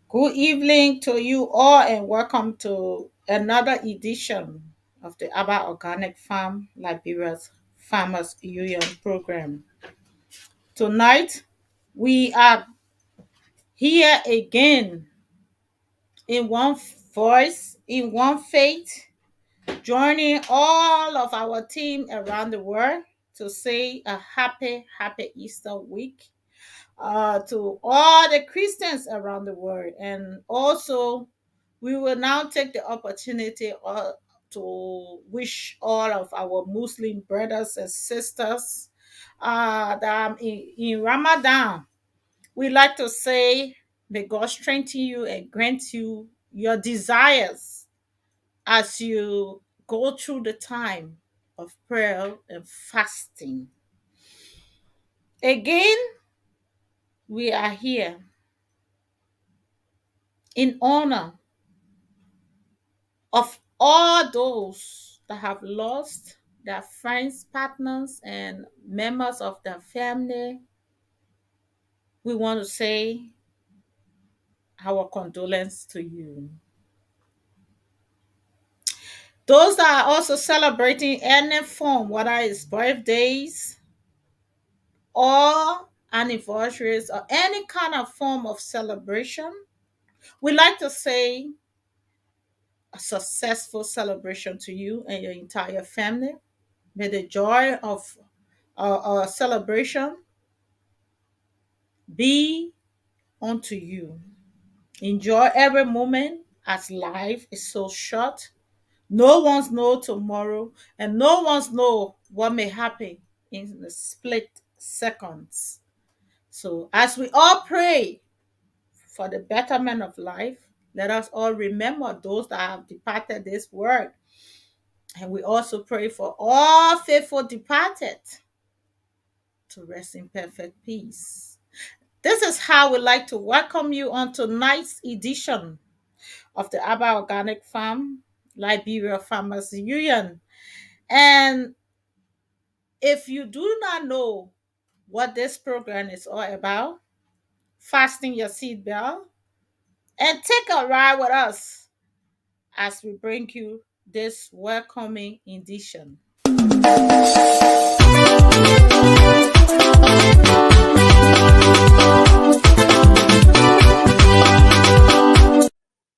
Good evening to you all, and welcome to another edition of the Aba Organic Farm Liberia's Farmers Union program. Tonight, we are here again in one voice, in one faith, joining all of our team around the world to say a happy Easter week to all the Christians around the world. And also, we will now take the opportunity to wish all of our Muslim brothers and sisters that are in Ramadan. We like to say, may God strengthen you and grant you your desires as you go through the time of prayer and fasting. Again, we are here in honor of all those that have lost their friends, partners, and members of their family. We want to say our condolence to you. Those that are also celebrating any form, whether it's birthdays or anniversaries or any kind of form of celebration, we like to say a successful celebration to you and your entire family. May the joy of our celebration be unto you. Enjoy every moment as life is so short. No one's know tomorrow, and no one's know what may happen in the split seconds. So as we all pray for the betterment of life, let us all remember those that have departed this world. And we also pray for all faithful departed to rest in perfect peace. This is how we like to welcome you on tonight's edition of the Aba Organic Farm Liberia Farmers Union. And if you do not know what this program is all about, fasten your seatbelt and take a ride with us as we bring you this welcoming edition.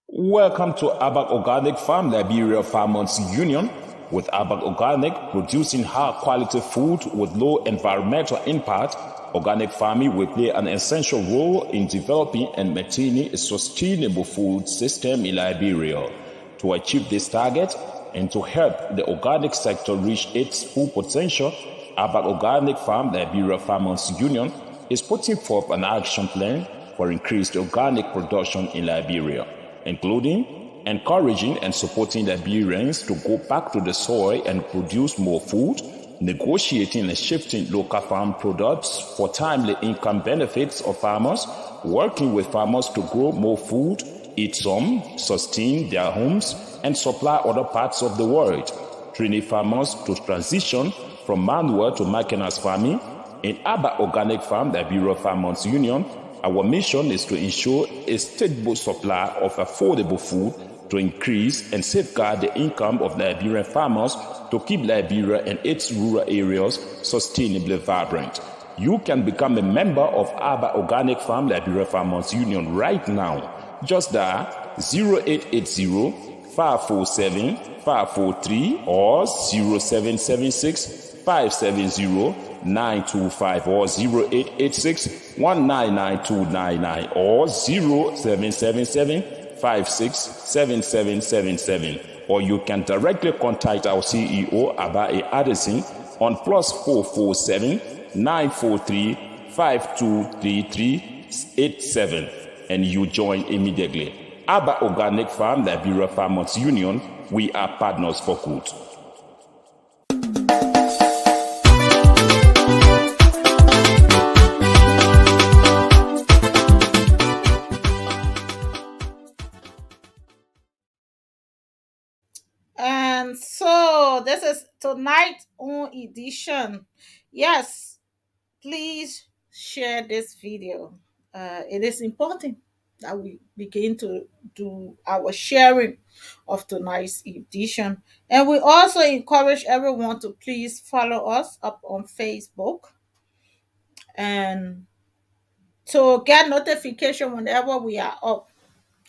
Welcome to Abak Organic Farm Liberia Farmers Union. With Abak Organic producing high quality food with low environmental impact, organic farming will play an essential role in developing and maintaining a sustainable food system in Liberia. To achieve this target and to help the organic sector reach its full potential, Abak Organic Farm Liberia Farmers Union is putting forth an action plan for increased organic production in Liberia, including encouraging and supporting Liberians to go back to the soil and produce more food, negotiating and shifting local farm products for timely income benefits of farmers, working with farmers to grow more food, eat some, sustain their homes, and supply other parts of the world, training farmers to transition from manual to mechanized farming. In Aba Organic Farm Liberia Farmers Union, our mission is to ensure a stable supply of affordable food to increase and safeguard the income of Liberian farmers to keep Liberia and its rural areas sustainably vibrant. You can become a member of Aba Organic Farm Liberia Farmers Union right now. Just dial 0880 547 543 or 0776 570 925 or 0886 199 or 0777 567777, or you can directly contact our CEO Abai Addison on +447 943 523387, and you join immediately. Aba Organic Farm Liberia Farmers Union, we are partners for good. And so this is tonight's own edition. Yes, please share this video. It is important that we begin to do our sharing of tonight's edition. And we also encourage everyone to please follow us up on Facebook and to get notification whenever we are up.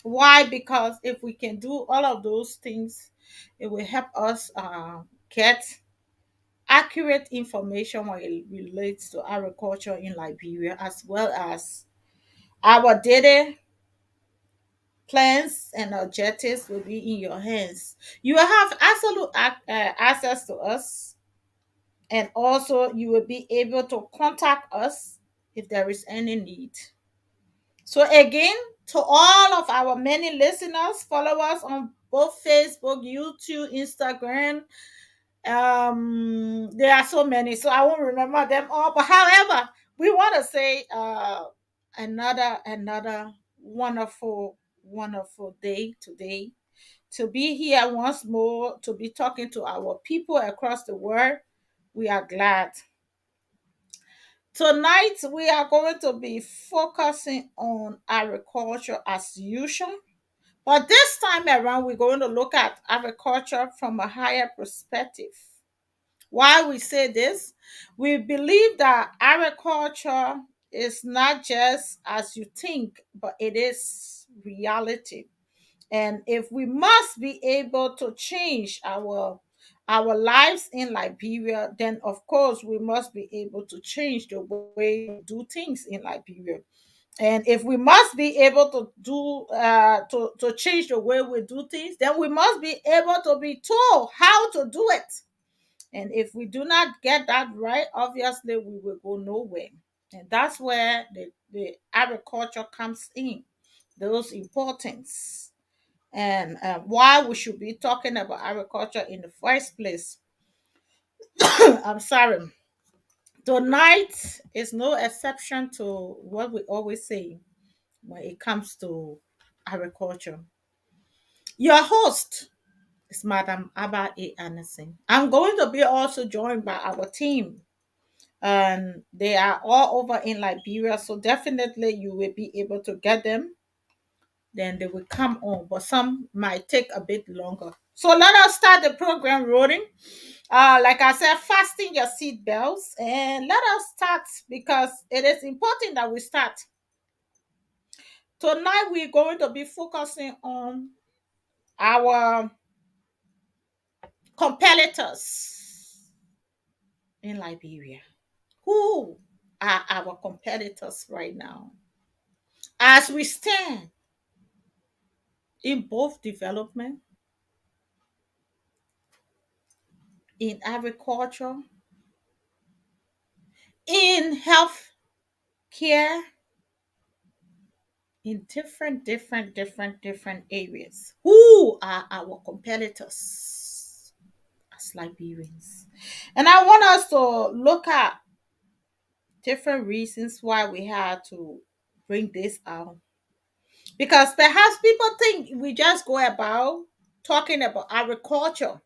Why? Because if we can do all of those things, it will help us get accurate information when it relates to agriculture in Liberia, as well as our daily plans and objectives will be in your hands. You will have absolute access to us, and also you will be able to contact us if there is any need. So, again, to all of our many listeners, follow us on both Facebook, YouTube, Instagram. There are so many, so I won't remember them all. But however, we want to say another wonderful day today, to be here once more, to be talking to our people across the world. We are glad. Tonight we are going to be focusing on agriculture as usual. But this time around, we're going to look at agriculture from a higher perspective. Why we say this? We believe that agriculture is not just as you think, but it is reality. And if we must be able to change our lives in Liberia, then of course we must be able to change the way we do things in Liberia. And if we must be able to do to change the way we do things, then we must be able to be told how to do it. And if we do not get that right, obviously we will go nowhere. And that's where the agriculture comes in, those importance, and why we should be talking about agriculture in the first place. I'm sorry. Tonight is no exception to what we always say when it comes to agriculture. Your host is Madam Abba A. Anderson. I'm going to be also joined by our team, and they are all over in Liberia. So definitely you will be able to get them. Then they will come on, but some might take a bit longer. So let us start the program rolling. Like I said, fasten your seat belts and let us start, because it is important that we start. Tonight we're going to be focusing on our competitors in Liberia. Who are our competitors right now? As we stand in both development, in agriculture, in health care, in different areas. Who are our competitors as Liberians? And I want us to look at different reasons why we had to bring this out. Because perhaps people think we just go about talking about agriculture,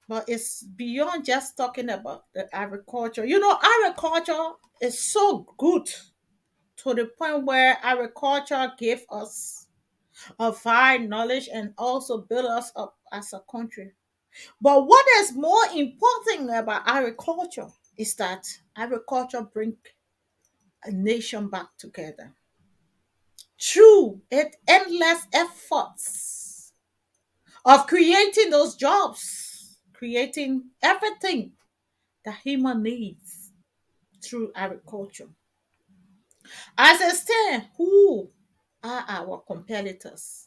but it's beyond just talking about the agriculture. You know, agriculture is so good to the point where agriculture gave us a vast knowledge and also build us up as a country. But what is more important about agriculture is that agriculture brings a nation back together through it endless efforts of creating those jobs, creating everything that human needs through agriculture. As a stand, who are our competitors?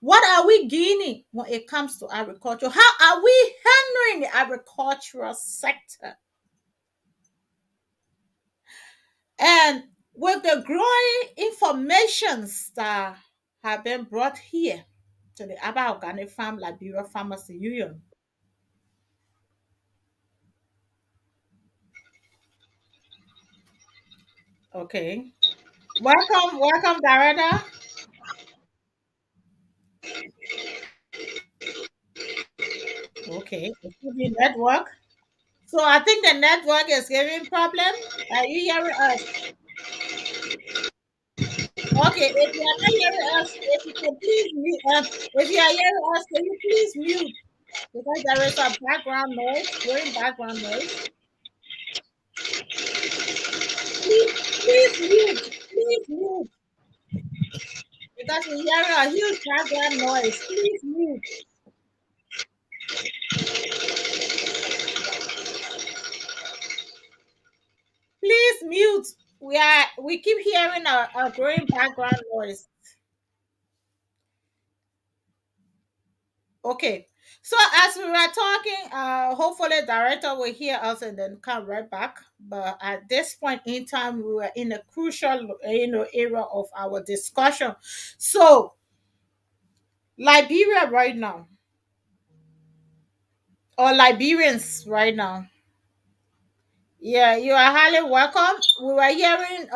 What are we gaining when it comes to agriculture? How are we handling the agricultural sector? And with the growing informations that have been brought here to the Aba Organic Farm Liberia Farmers Union. Okay. Welcome, Darada. Okay. It could be network. So I think the network is giving problem. Are you hearing us? Okay, if you are not hearing us, if you can please mute. If you are hearing us, can you please mute? Because there is a background noise, growing background noise. Please, please mute. Please mute. Because we're hearing a huge background noise. Please mute. Please mute. We keep hearing a growing background noise. Okay. So as we were talking, hopefully director will hear us and then come right back. But at this point in time, we were in a crucial, era of our discussion. So Liberia right now, or Liberians right now. Yeah, you are highly welcome. We were hearing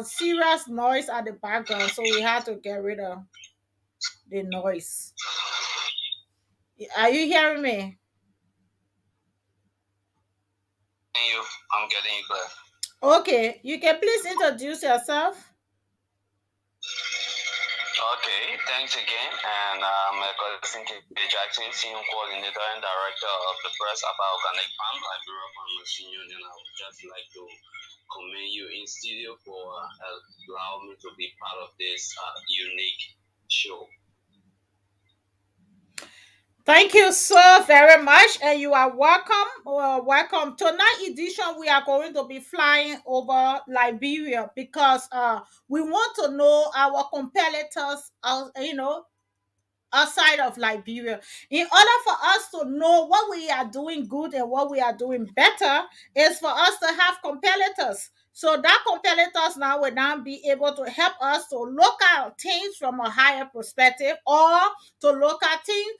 serious noise at the background, so we had to get rid of the noise. Are you hearing me? You, I'm getting you clear. Okay, you can please introduce yourself. Okay, thanks again. And I'm a cousin K. Jackson, Senior Coordinator and Director of the Press about Organic Farm, Liberia Farmers Union. I would just like to commend you in studio for allowing me to be part of this unique show. Thank you so very much, and you are welcome. Welcome. Tonight edition, we are going to be flying over Liberia because we want to know our competitors, outside of Liberia. In order for us to know what we are doing good and what we are doing better, is for us to have competitors. So that competitors now will now be able to help us to look at things from a higher perspective, or to look at things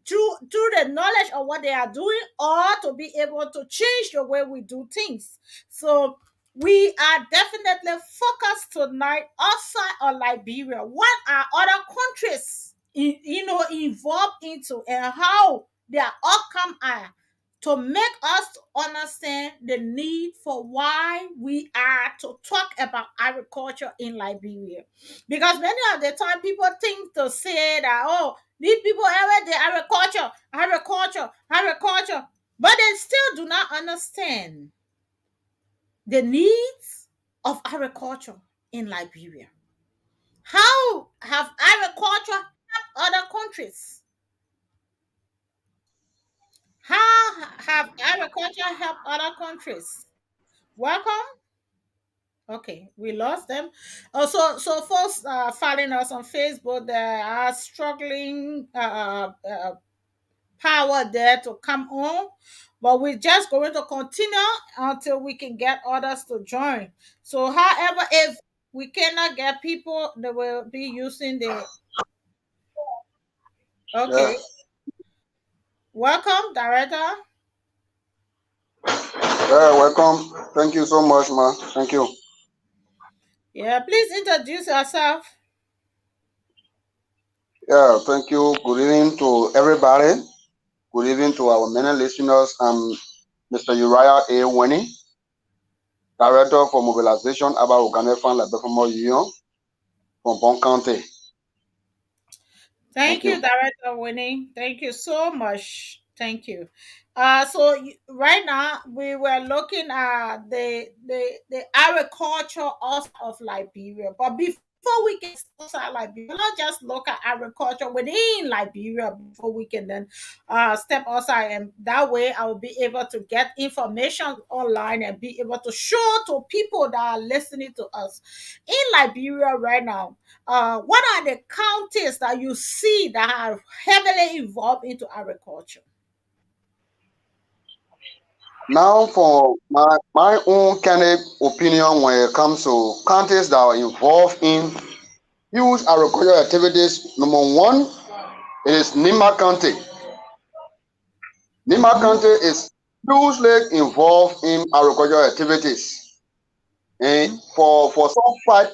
through the knowledge of what they are doing, or to be able to change the way we do things. So we are definitely focused tonight outside of Liberia. What are other countries involved into, and how their outcome are, to make us understand the need for why we are to talk about agriculture in Liberia. Because many of the time people think to say that, oh, these people are the agriculture, but they still do not understand the needs of agriculture in Liberia. How have agriculture helped other countries? How have agriculture helped other countries? Welcome. Okay, we lost them. So folks following us on Facebook, they are struggling power there to come on, but we're just going to continue until we can get others to join. So however, if we cannot get people, they will be using the Yeah, okay. Welcome, director. yeah, welcome. Thank you so much, ma. Thank you. Yeah, please introduce yourself. Yeah, thank you. Good evening to everybody. Good evening to our many listeners. I'm Mr. Uriah A. Winnie, Director for Mobilization about Organic Farm Liberia Union from Bon County. Thank Thank you. you, Director Winnie. Thank you so much. Thank you. Right now we were looking at the agriculture of Liberia, but before we can outside Liberia, not just look at agriculture within Liberia before we can then step outside, and that way I will be able to get information online and be able to show to people that are listening to us in Liberia right now. What are the counties that you see that are heavily involved into agriculture? Now, for my own candid opinion when it comes to counties that are involved in huge agricultural activities, number one is Nima County. Nima Mm-hmm. County is hugely involved in agricultural activities. And Mm-hmm. for some part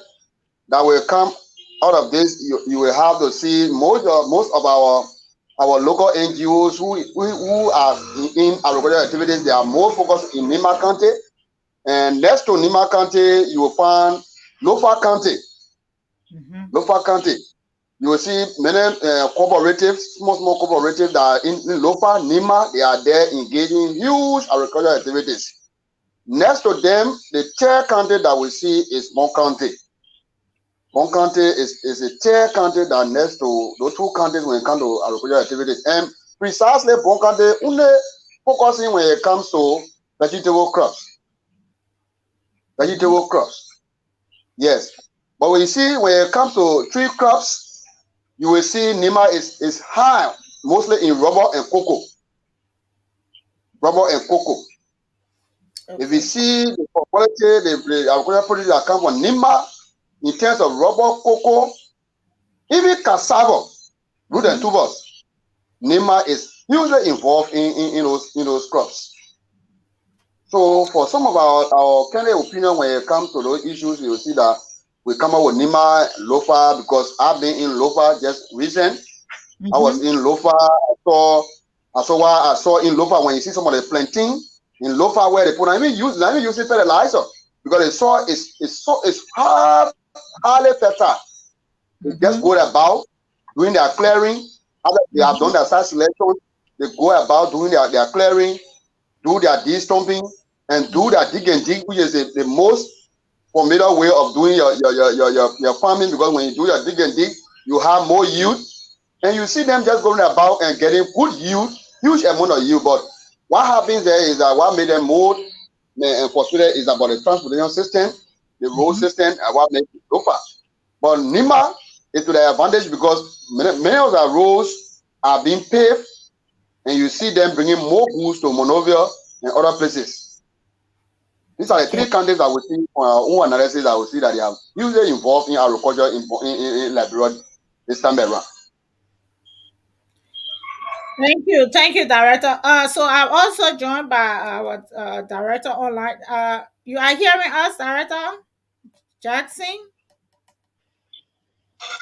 that will come out of this, you will have to see most of our local NGOs who are in agricultural activities. They are more focused in Nima County, and next to Nima County, you will find Lofa County. Mm-hmm. Lofa County. You will see many cooperatives, small cooperatives that are in Lofa, Nima, they are there engaging in huge agricultural activities. Next to them, the third county that we see is Bon County. Bon County is a third county that next to those two counties when it comes to agricultural activities. And precisely Bon County only focusing when it comes to vegetable crops. Mm-hmm. Vegetable crops. Yes. But when you see when it comes to tree crops, you will see Nima is high, mostly in rubber and cocoa. Rubber and cocoa. If you Okay. see the quality, the agricultural produce that come from Nima in terms of rubber, cocoa, even cassava, root and Mm-hmm. tubers, Nima is hugely involved in those crops. So for some of our kind of opinion when it comes to those issues, you will see that we come up with Nima, Lofa, because I've been in Lofa just recent. I was Mm-hmm. in Lofa. I saw in Lofa when you see some of the planting in Lofa where they put. I even use it fertilizer because the soil is highly fertile. They just Mm-hmm. go about doing their clearing. After they have done Mm-hmm. their site selection, they go about doing their clearing, do their de-stumping, and do their dig and dig, which is the most formidable way of doing your farming because when you do your dig and dig, you have more yield and you see them just going about and getting good yield, huge amount of yield. But what happens there is that what made them more frustrated is about the transportation system, the road Mm-hmm. system, and what makes it so far. But Nima is to their advantage because many of the roads are being paved, and you see them bringing more goods to Monrovia and other places. These are the Okay. three countries that we see on our own analysis that we see that they are hugely involved in agriculture in Liberia this time around. Thank you, director. So I'm also joined by our director online. You are hearing us, director Jackson?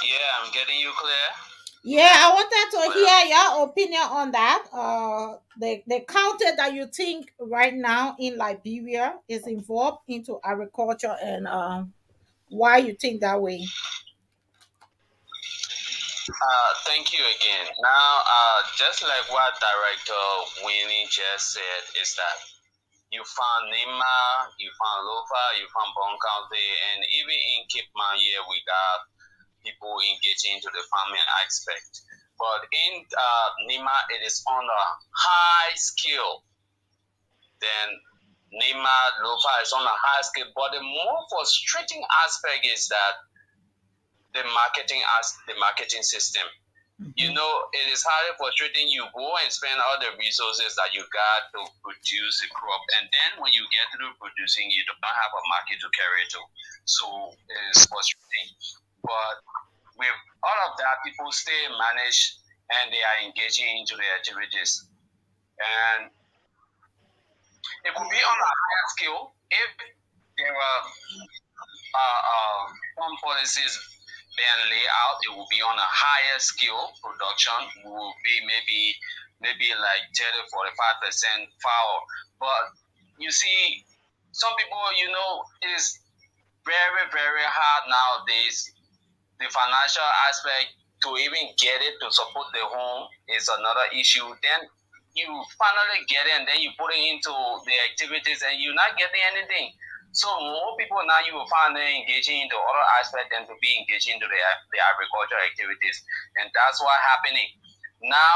Yeah, I'm getting you clear. Yeah, I wanted to Clear. hear your opinion on that. The county that you think right now in Liberia is involved into agriculture and why you think that way. Thank you again. Now, just like what Director Winnie just said, is that you found Nima, you found Lofa, you found Bon County, and even in Cape here, we got people engaging into the farming aspect. But in Nima, it is on a high scale. Then Nima, Lofa is on a high scale. But the more frustrating aspect is that the marketing system. You Mm-hmm. know, it is highly frustrating. You go and spend all the resources that you got to produce a crop, and then when you get through producing, you don't have a market to carry it to. So it is frustrating. But with all of that, people stay managed and they are engaging into the activities. And it could be on a higher scale if there are some policies being laid out. It will be on a higher scale. Production will be maybe like 30-45% foul. But you see, some people, it is very hard nowadays. The financial aspect to even get it to support the home is another issue. Then you finally get it and then you put it into the activities and you're not getting anything. So more people now you will find them engaging into other aspects than to be engaging into the agricultural activities. And that's what's happening. Now,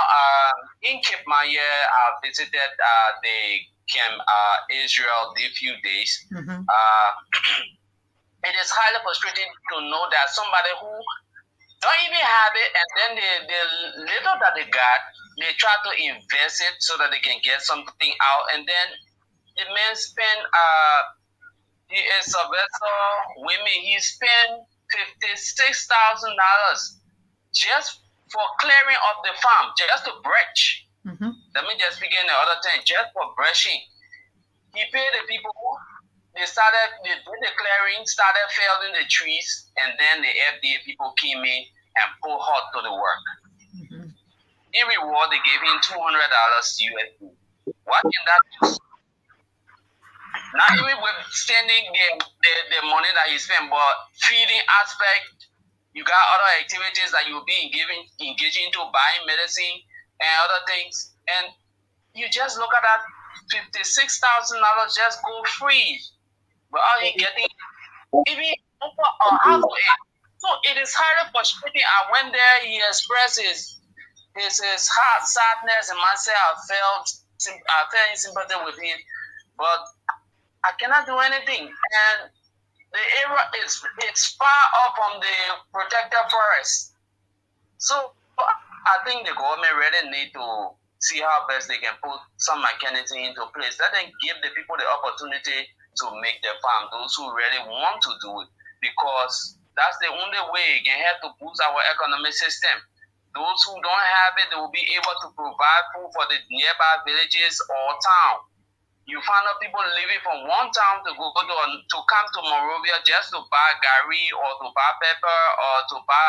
in Cape Maya, I visited the Camp Israel the few days. Mm-hmm. It is highly frustrating to know that somebody who don't even have it, and then the little that they got, they try to invest it so that they can get something out, and then the man spend he is a vessel women, he spent $56,000 just for clearing of the farm, just to brush. Mm-hmm. Let me just begin the other thing, just for brushing. He paid the people. They did the clearing, started felling the trees, and then the FDA people came in and put halt to the work. Mm-hmm. In reward, they gave him $200 USD. What can that do? Not even withstanding the money that he spent, but feeding aspect, You got other activities that you'll be engaging to buying medicine and other things. And you just look at that $56,000 just go free. But are you getting even over or half of it? So it is highly frustrating. I went there, he expressed his heart sadness, and myself I felt in sympathy with him. But I cannot do anything. And the area is it's far off from the protected forest. So I think the government really need to see how best they can put some mechanism into place. Let them give the people the opportunity to make their farm, those who really want to do it, because that's the only way it can help to boost our economic system. Those who don't have it, they will be able to provide food for the nearby villages or town. You find out people leaving from one town to go to come to Monrovia just to buy gari or to buy pepper or to buy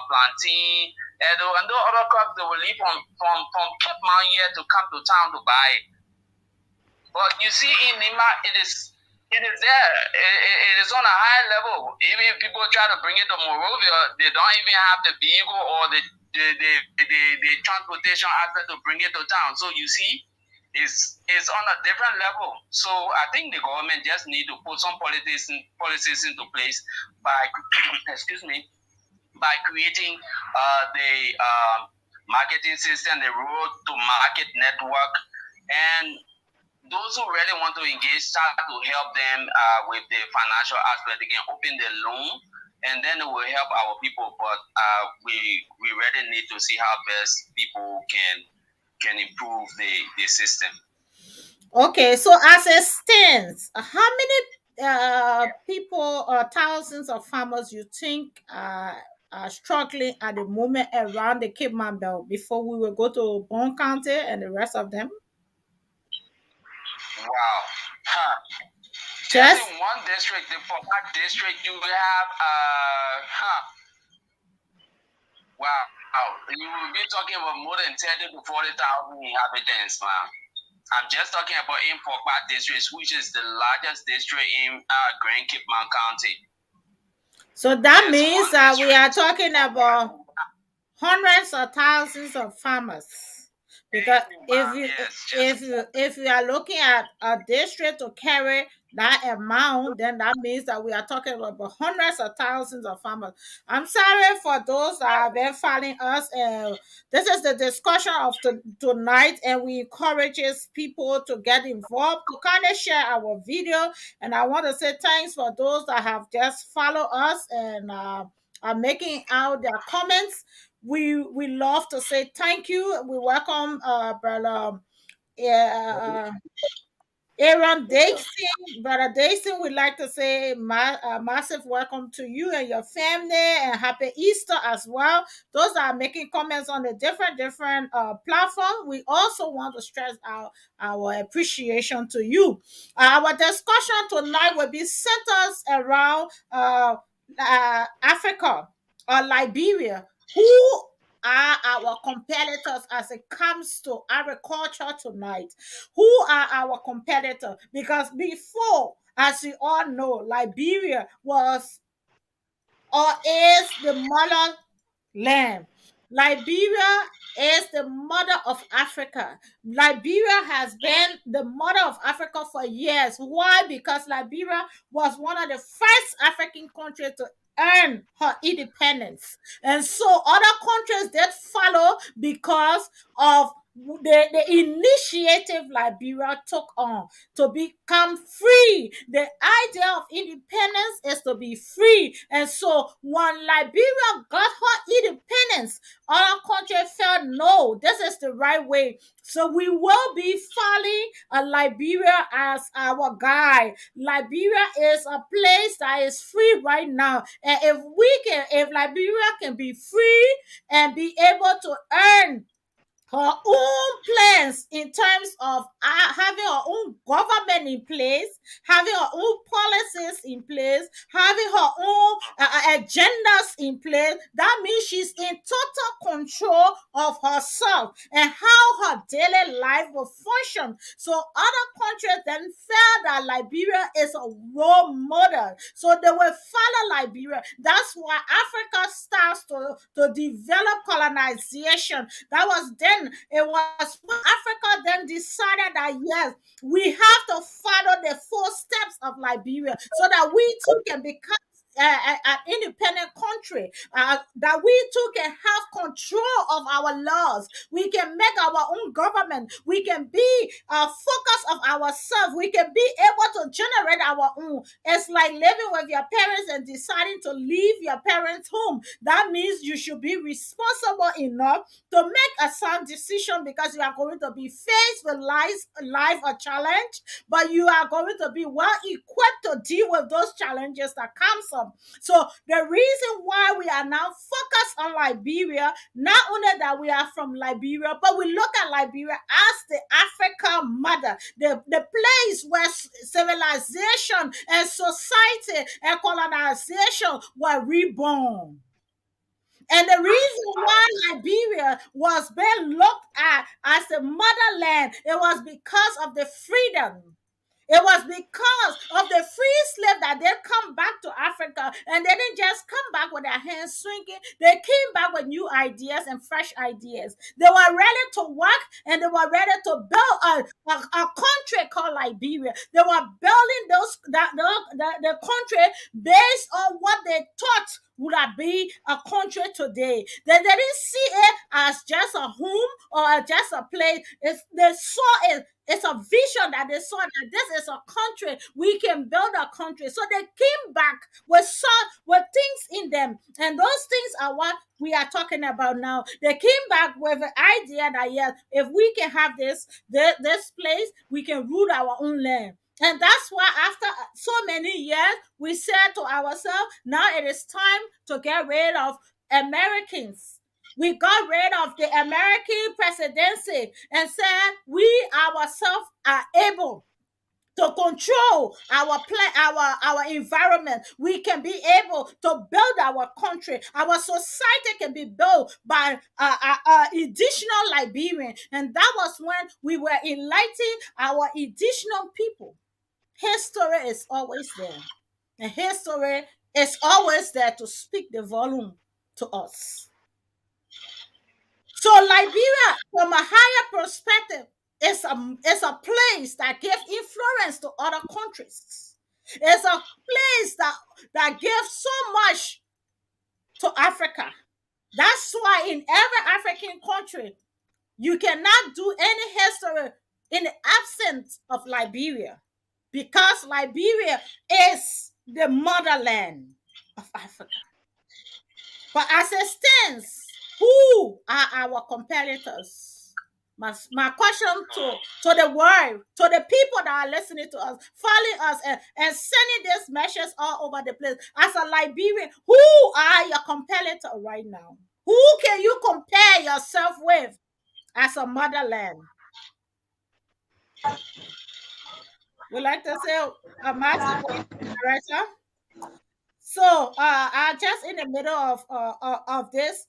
plantain and other crops. They will leave from Cape Mount here to come to town to buy it. But you see, in Nima, it is there. It is on a high level. Even if people try to bring it to Monrovia, they don't even have the vehicle or the transportation aspect to bring it to town. So you see, it's on a different level. So I think the government just need to put some policies into place by excuse me, by creating the marketing system, the road to market network, and those who really want to engage start to help them with the financial aspect. They can open the loan, and then it will help our people. But we really need to see how best people can improve the system. Okay, so as it stands, how many people or thousands of farmers you think are struggling at the moment around the Cape Man Belt before we will go to Bon County and the rest of them? Wow. Huh. Just Just in one district, the Port district, you will have wow. You will be talking about more than 30 to 40,000 inhabitants, man. I'm just talking about in Pokpa district, which is the largest district in Grand Cape Mount County. so that Just means one that we are district. talking about hundreds of thousands of farmers, because Yes, just if you are looking at a district to carry that amount, then that means that we are talking about hundreds of thousands of farmers. I'm sorry for those that have been following us, and this is the discussion of tonight, and we encourages people to get involved, to kind of share our video. And I want to say thanks for those that have just followed us and are making out their comments. We love to say thank you. We welcome brother Aaron Dixon. Brother Dixon, we'd like to say massive welcome to you and your family, and happy Easter as well. Those that are making comments on the different platform, we also want to stress out our appreciation to you. Our discussion tonight will be centered around Africa or Liberia. Who are our competitors as it comes to agriculture tonight? Who are our competitors? Because before, as we all know, Liberia was or is the motherland. Liberia is the mother of Africa. Liberia has been the mother of Africa for years. Why? Because Liberia was one of the first African countries to earn her independence. And so other countries did follow because of the initiative Liberia took on to become free. The idea of independence is to be free. And so when Liberia got her independence, other countries felt no, this is the right way. So we will be following Liberia as our guide. Liberia is a place that is free right now. And if Liberia can be free and be able to earn her own plans in terms of having her own government in place, having her own policies in place, having her own agendas in place. That means she's in total control of herself and how her daily life will function. So other countries then felt that Liberia is a role model. So they will follow Liberia. That's why Africa starts to develop colonization. That was then, it was when Africa then decided that yes, we have to follow the footsteps of Liberia so that we too can become an independent country, that we too can have control of our laws. We can make our own government. We can be focus of ourselves. We can be able to generate our own. It's like living with your parents and deciding to leave your parents' home. That means you should be responsible enough to make a sound decision, because you are going to be faced with life a challenge, but you are going to be well equipped to deal with those challenges that comes up. So the reason why we are now focused on Liberia, not only that we are from Liberia, but we look at Liberia as the African mother, the place where civilization and society and colonization were reborn. And the reason why Liberia was being looked at as the motherland, it was because of the freedom. It was because of the free slave that they come back to Africa, and they didn't just come back with their hands swinging. They came back with new ideas and fresh ideas. They were ready to work, and they were ready to build a country called Liberia. They were building the country based on what they thought would have be a country today. They didn't see it as just a home or just a place. They saw it. It's a vision that they saw that this is a country. We can build a country. So they came back with things in them. And those things are what we are talking about now. They came back with the idea that yes, if we can have this place, we can rule our own land. And that's why after so many years, we said to ourselves, now it is time to get rid of Americans. We got rid of the American presidency and said we ourselves are able to control our environment. We can be able to build our country. Our society can be built by additional Liberian. And that was when we were enlightening our additional people. History is always there. And history is always there to speak the volume to us. So Liberia, from a higher perspective, is a place that gives influence to other countries. It's a place that gives so much to Africa. That's why in every African country, you cannot do any history in the absence of Liberia, because Liberia is the motherland of Africa. But as it stands, who are our competitors? My question to the world, to the people that are listening to us, following us, and sending these messages all over the place. As a Liberian, who are your competitor right now? Who can you compare yourself with as a motherland? We like to say, I'm asking for director. So, just in the middle of this,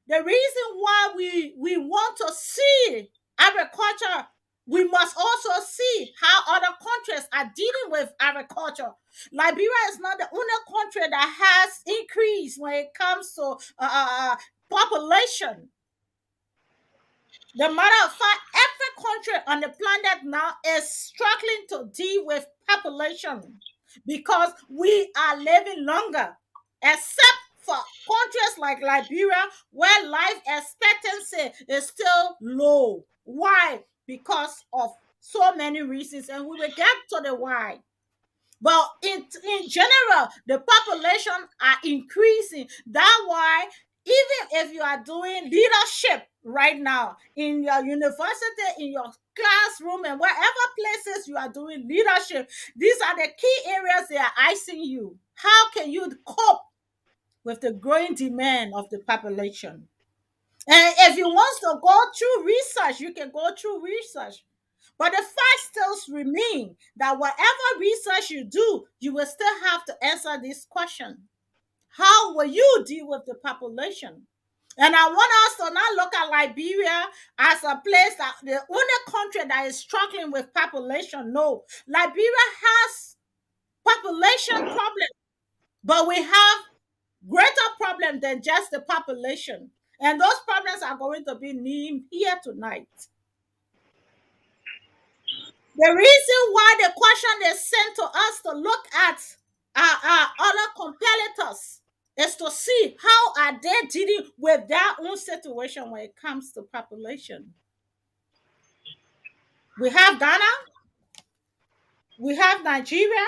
the reason why we want to see agriculture, we must also see how other countries are dealing with agriculture. Liberia is not the only country that has increased when it comes to population. The matter of fact, every country on the planet now is struggling to deal with population because we are living longer, except for countries like Liberia, where life expectancy is still low. Why? Because of so many reasons, and we will get to the why. But in general, the population are increasing. That's why even if you are doing leadership right now in your university, in your classroom, and wherever places you are doing leadership, these are the key areas they are asking you. How can you cope with the growing demand of the population? And if you want to go through research, you can go through research. But the fact still remain that whatever research you do, you will still have to answer this question. How will you deal with the population? And I want us to not look at Liberia as a place that the only country that is struggling with population. No, Liberia has population problem, but we have greater problem than just the population. And those problems are going to be named here tonight. The reason why the question is sent to us to look at our other competitors is to see how are they dealing with their own situation when it comes to population. We have Ghana, we have Nigeria,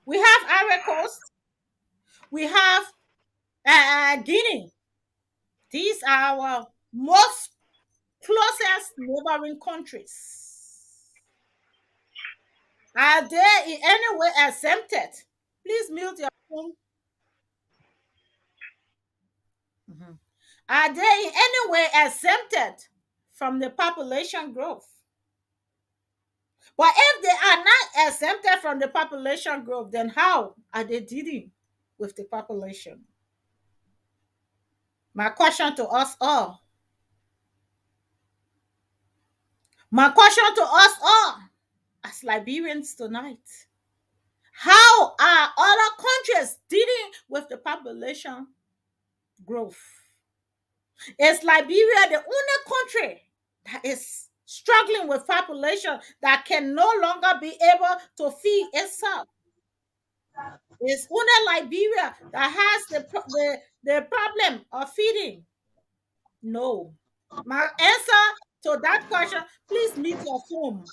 we have Ivory Coast, we have Guinea. These are our most closest neighboring countries. Are they in any way exempted? Please mute your phone. Mhm. Are they in any way exempted from the population growth? But if they are not exempted from the population growth, then how are they dealing with the population? My question to us all. My question to us all as Liberians tonight. How are other countries dealing with the population growth? Is Liberia the only country that is struggling with population that can no longer be able to feed itself? It's only Liberia that has the problem of feeding. No. My answer to that question, please mute your phone.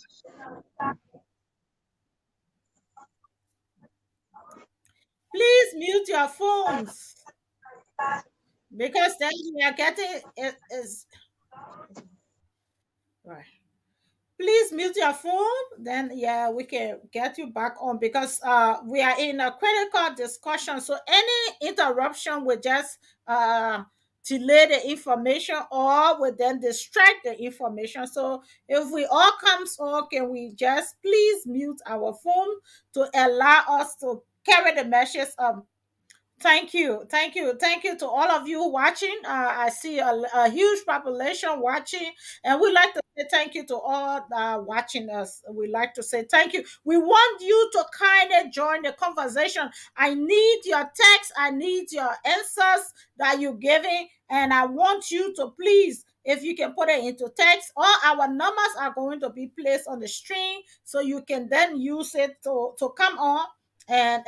Please mute your phones because then we are getting it is right. Please mute your phone, then yeah, we can get you back on because we are in a critical discussion, so any interruption will just delay the information or will then distract the information. So if we all comes on, can we just please mute our phone to allow us to carry the message. Thank you, thank you, thank you to all of you watching. I see a huge population watching, and we like to say thank you to all watching us. We like to say thank you. We want you to kind of join the conversation. I need your text, I need your answers that you're giving, and I want you to please, if you can put it into text, all our numbers are going to be placed on the screen, so you can then use it to come on and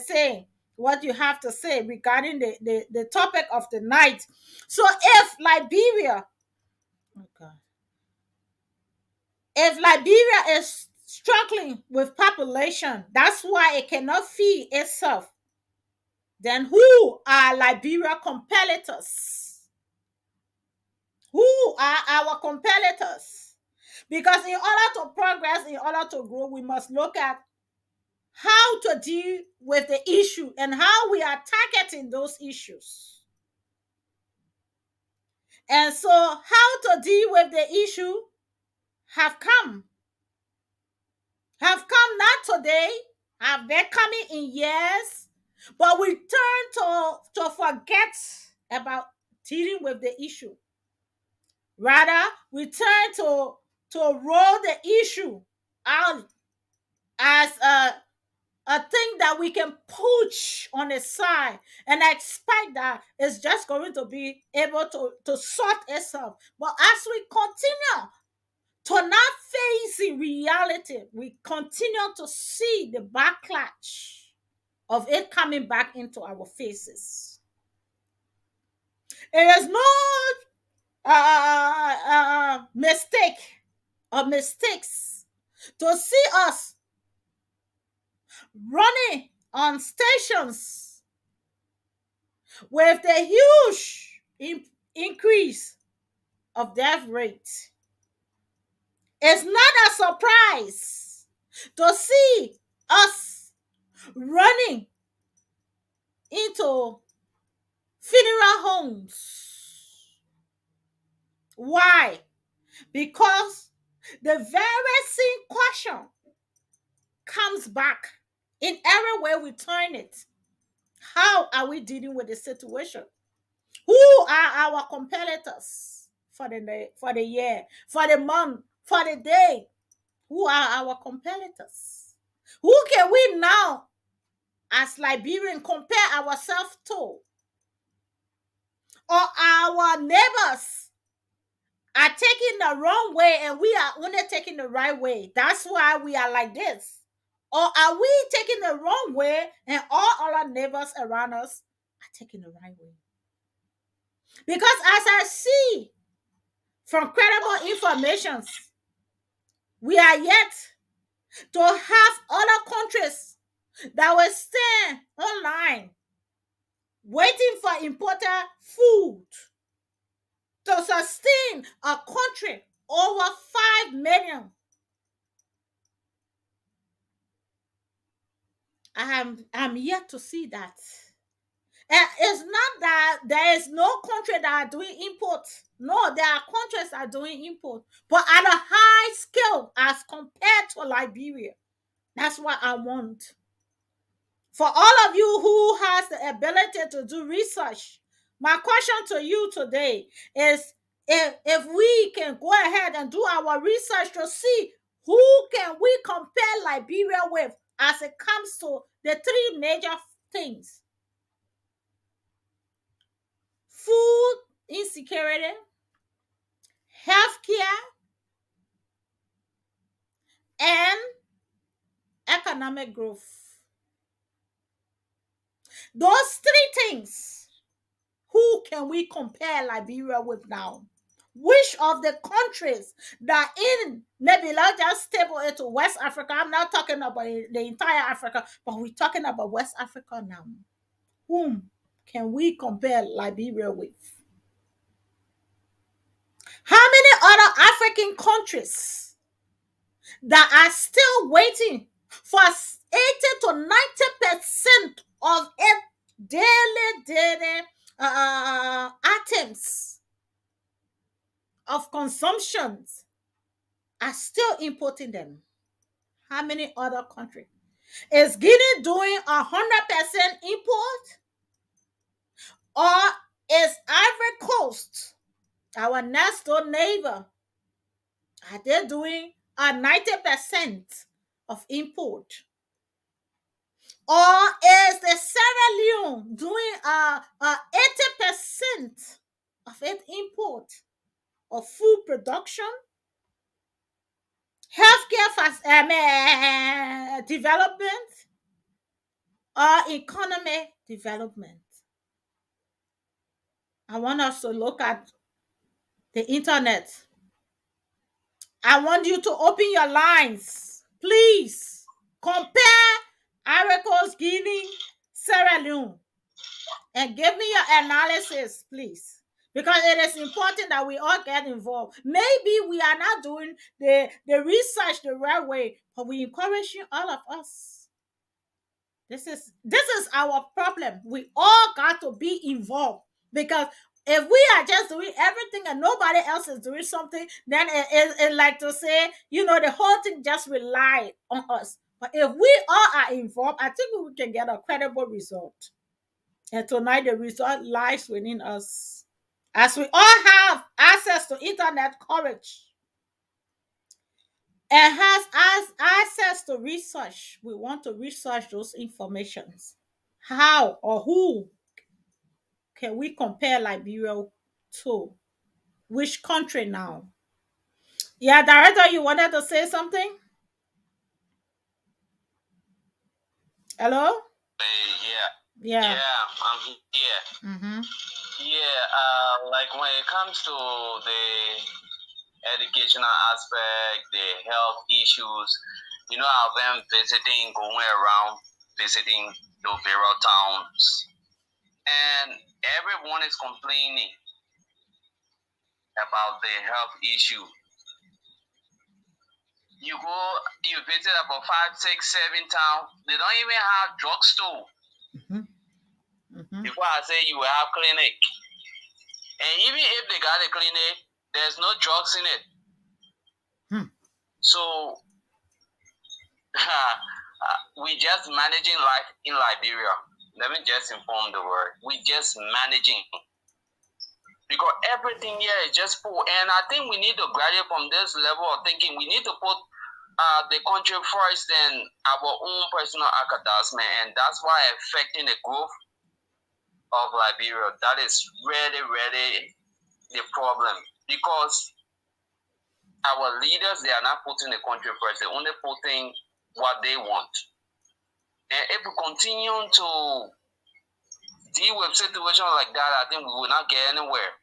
say what you have to say regarding the topic of the night. So if Liberia, oh God, if Liberia is struggling with population, that's why it cannot feed itself, then who are Liberia competitors? Who are our competitors? Because in order to progress, in order to grow, we must look at how to deal with the issue and how we are targeting those issues. And so, how to deal with the issue have come, not today, have been coming in years, but we turn to forget about dealing with the issue. Rather, we turn to roll the issue out as a thing that we can push on the side and expect that it's just going to be able to sort itself. But as we continue to not facing reality, we continue to see the backlash of it coming back into our faces. It is no mistake or mistakes to see us running on stations with the huge increase of death rate. It's not a surprise to see us running into funeral homes. Why? Because the very same question comes back in every way we turn it. How are we dealing with the situation? Who are our competitors for the year, for the month, for the day? Who are our competitors? Who can we now, as Liberian, compare ourselves to? Or our neighbors are taking the wrong way and we are only taking the right way. That's why we are like this. Or are we taking the wrong way and all our neighbors around us are taking the right way? Because as I see from credible information, we are yet to have other countries that will stand online waiting for imported food to sustain a country over 5 million. I'm yet to see that. And it's not that there is no country that are doing import. No, there are countries that are doing import, but at a high scale as compared to Liberia. That's what I want. For all of you who has the ability to do research, my question to you today is if we can go ahead and do our research to see who can we compare Liberia with as it comes to the three major things: food insecurity, healthcare, and economic growth. Those three things, who can we compare Liberia with now? Which of the countries that in, maybe let's just table it to West Africa. I'm not talking about the entire Africa, but we're talking about West Africa now. Whom can we compare Liberia with? How many other African countries that are still waiting for 80 to 90% of its daily items of consumptions are still importing them? How many other countries? Is Guinea doing 100% import? Or is Ivory Coast, our next door neighbor, are they doing a 90% of import? Or is the Sierra Leone doing a 80% of its import of food production, healthcare development, or economic development? I want us to look at the internet. I want you to open your lines. Please compare Ivory Coast, Guinea, Sierra Leone, and give me your analysis, please. Because it is important that we all get involved. Maybe we are not doing the research the right way, but we encouraging all of us. This is our problem. We all got to be involved, because if we are just doing everything and nobody else is doing something, then it like to say, the whole thing just rely on us. But if we all are involved, I think we can get a credible result. And tonight the result lies within us. As we all have access to internet coverage and has access to research, we want to research those informations. How or who can we compare Liberia to? Which country now? Yeah, director, you wanted to say something? Hello? Yeah, Yeah. yeah, I'm here. Mm-hmm. Yeah, like when it comes to the educational aspect, the health issues, I've been visiting, going around visiting the various towns, and everyone is complaining about the health issue. You visit about 5, 6, 7 towns, they don't even have drugstore. Mm-hmm. Mm-hmm. Before I say you will have clinic. And even if they got a clinic, there's no drugs in it. So we just managing life in Liberia. let me just inform the world. We just managing because everything here is just full. And I think we need to graduate from this level of thinking. We need to put the country first and our own personal advancement, and that's why affecting the growth of Liberia. That is really, really the problem because our leaders, they are not putting the country first. They're only putting what they want. And if we continue to deal with situations like that, I think we will not get anywhere.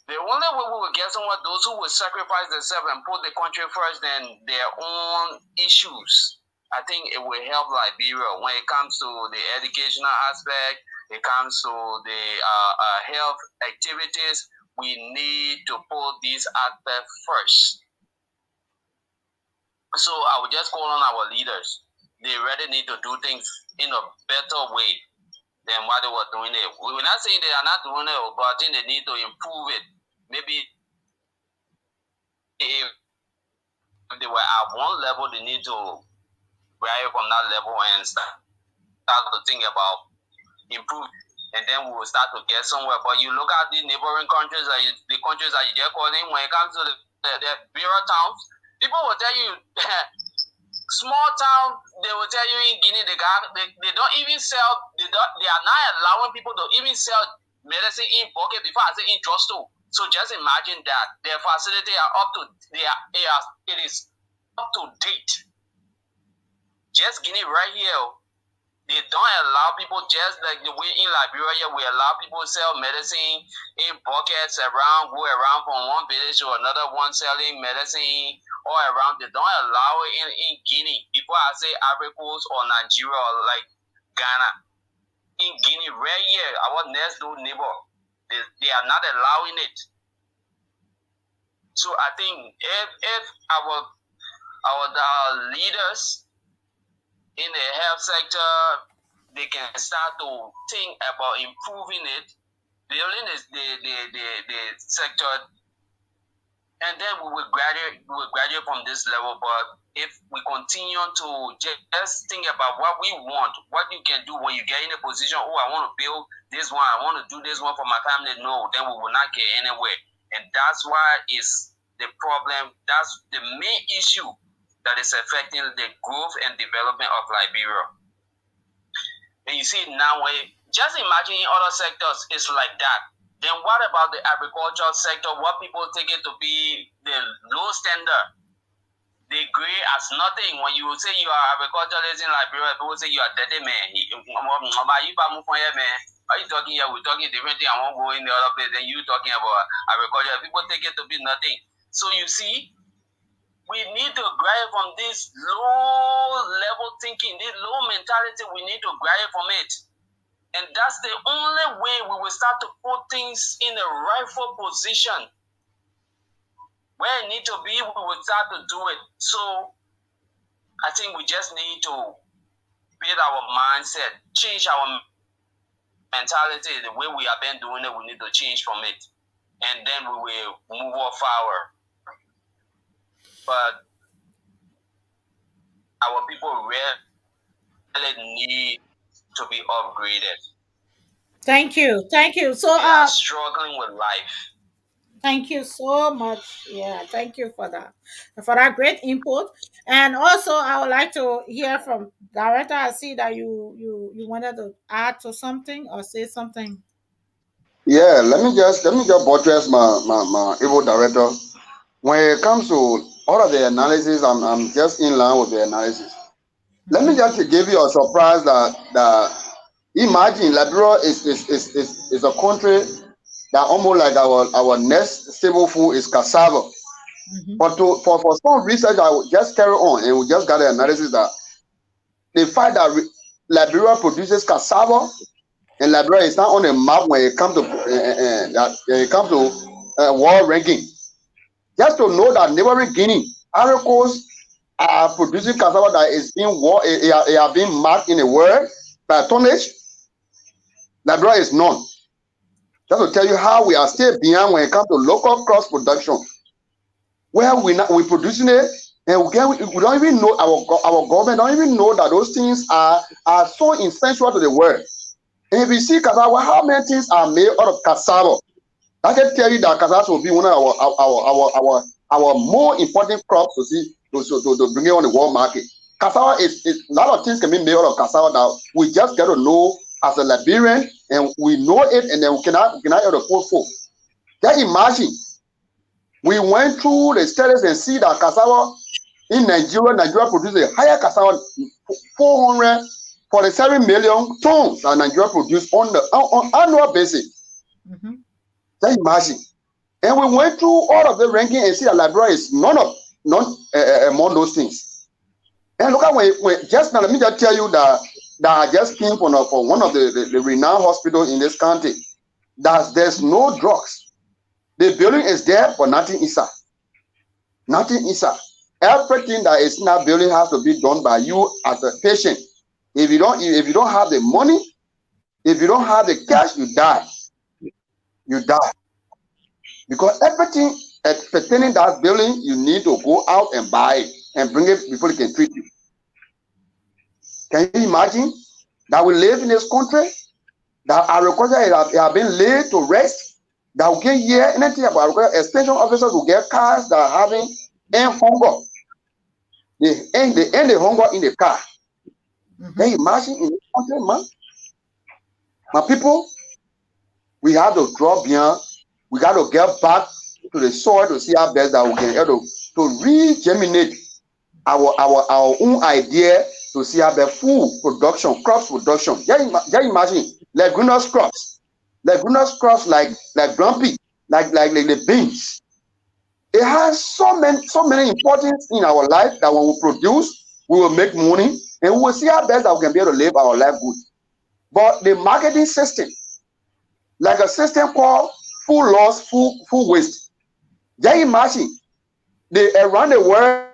The only way we will get somewhere, those who will sacrifice themselves and put the country first and their own issues. I think it will help Liberia when it comes to the educational aspect, it comes to the health activities. We need to put these aspects first. So I would just call on our leaders. They really need to do things in a better way than what they were doing it. We're not saying they are not doing it, but I think they need to improve it. Maybe if they were at one level, they need to rise from that level and start to think about improving. And then we will start to get somewhere. But you look at the neighboring countries, the countries that you just called in, when it comes to the bigger towns, people will tell you, small town, they will tell you in Guinea, they don't even sell, they are not allowing people to even sell medicine in bucket before I say in drugstore. So just imagine that their facility are up to, it is up to date. Just Guinea right here, they don't allow people, just like the way in Liberia, we allow people to sell medicine in buckets around, go around from one village to another one selling medicine all around. They don't allow it in Guinea. Before I say Ivory Coast or Nigeria or like Ghana. In Guinea right here, our next door neighbor, they are not allowing it. So I think if our leaders in the health sector, they can start to think about improving it, building the sector, and then we will graduate from this level. But if we continue to just think about what we want, what you can do when you get in a position, oh, I want to build this one, I want to do this one for my family, no, then we will not get anywhere. And that's why it's the problem, that's the main issue that is affecting the growth and development of Liberia. And you see now, just imagine in other sectors, it's like that. Then what about the agricultural sector? What people take it to be the low standard? They grade as nothing. When you say you are agriculturalist in Liberia, people say you are dirty man. Are you talking here? We're talking different thing. I won't go in the other place. Then you talking about agriculture. People take it to be nothing. So you see, we need to graduate from this low level thinking, this low mentality. We need to graduate from it. And that's the only way we will start to put things in a rightful position. Where it needs to be, we will start to do it. So I think we just need to build our mindset, change our mentality. The way we have been doing it, we need to change from it. And then we will move forward. But our people really need to be upgraded. Thank you. So they are struggling with life. thank you so much. Yeah, thank you for that great input. And also I would like to hear from director. I see that you wanted to add to something or say something. Yeah, let me just buttress my able director. When it comes to all of the analysis, I'm just in line with the analysis. Let me just give you a surprise that imagine Liberia is a country that almost like our next stable food is cassava. But for some research, I will just carry on and we just got the analysis that the fact that Liberia produces cassava and Liberia is not on the map when it comes to world ranking. Just to know that neighboring Guinea, Ivory Coast are producing cassava that is being marked in the world by tonnage. Liberia is none. Just to tell you how we are still behind when it comes to local cross production. Where we producing it, And we don't even know our government don't even know that those things are so essential to the world. And if you see cassava, how many things are made out of cassava? I can tell you that cassava will be one of our more important crops to see to bring it on the world market. Cassava is a lot of things can be made out of cassava that we just get to know as a Liberian, and we know it, and then we cannot able to put forth. Just imagine we went through the studies and see that cassava in Nigeria produces a higher cassava 447 million tons that Nigeria produce on annual basis. Mm-hmm. Just imagine. And we went through all of the ranking and see that Liberia is none among those things. And look at when just now, let me just tell you that I just came from one of the renowned hospitals in this country. That there's no drugs. The building is there, but nothing inside. Nothing inside. Everything that is in that building has to be done by you as a patient. If you don't have the money, if you don't have the cash, you die. You die. Because everything pertaining that building, you need to go out and buy it and bring it before they can treat you. Can you imagine that we live in this country, that agriculture have been laid to rest, that we can hear anything about agriculture? Extension officers will get cars that are having end hunger. They end the hunger in the car. Mm-hmm. Can you imagine in this country, man? My people, we have to draw beyond. We got to get back to the soil to see how best that we can able to regeminate our own idea to see how the food production, crops production. Just imagine leguminous crops like grumpy, like the beans. It has so many importance in our life that when we produce, we will make money and we will see how best that we can be able to live our life good. But the marketing system, like a system called food loss, food waste. Just imagine, around the world,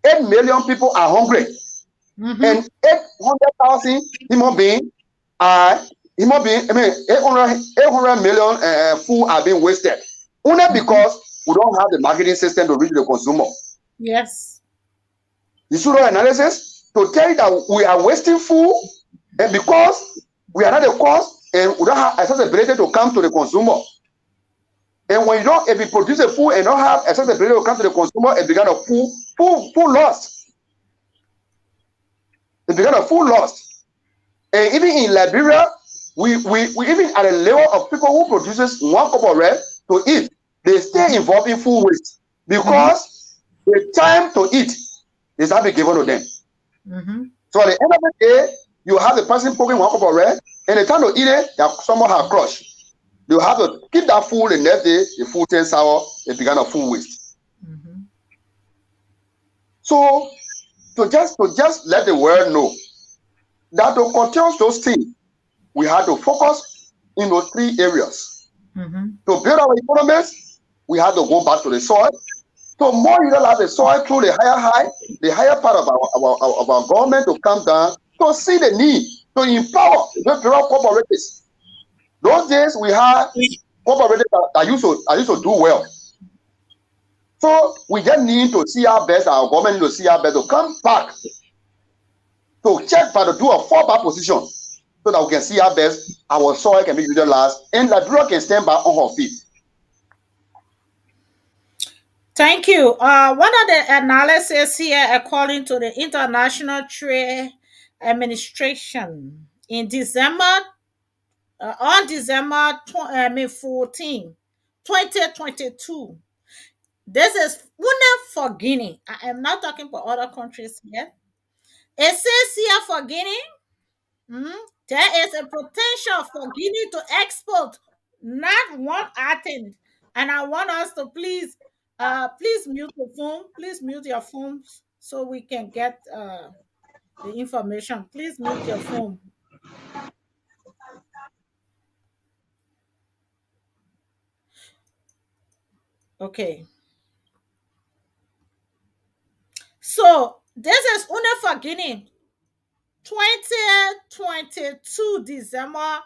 8 million people are hungry, Mm-hmm. and 800,000 human beings I mean, 800 million food are being wasted. Only Mm-hmm. because we don't have the marketing system to reach the consumer. Yes. You should do analysis to tell you that we are wasting food, and because we are not the cause, and we don't have accessibility to come to the consumer. And when you don't, if you produce a food and don't have accessibility to come to the consumer, it becomes a food lost. It becomes a food lost. And even in Liberia, we even at a level of people who produces 1 cup of red to eat, they stay involved in food waste Mm-hmm. because the time to eat is not be given to them. Mm-hmm. So at the end of the day, you have the person cooking 1 cup of red, and the time to eat it, someone have crushed. You have to keep that food, and next day the food turns sour, it becomes a food waste. Mm-hmm. So to just let the world know that to curtail those things, we have to focus in those 3 areas. Mm-hmm. To build our economies, we have to go back to the soil. So more utilize the soil through the higher part of our government to come down to see the need to empower the cooperatives. Those days we had cooperatives that used to do well. So we just need to see our best, our government need to see our best to come back to check but to do a fallback position so that we can see our best, our soil can be utilized, and Liberia can stand back on her feet. Thank you. One of the analysis here, according to the International Trade Administration, in December, on December 14, 2022, this is only for Guinea. I am not talking for other countries here. It says here for Guinea, there is a potential for Guinea to export not one item. And I want us to please mute the phone. Please mute your phones so we can get the information. Please mute your phone. Okay. So this is only for Guinea. 2022 December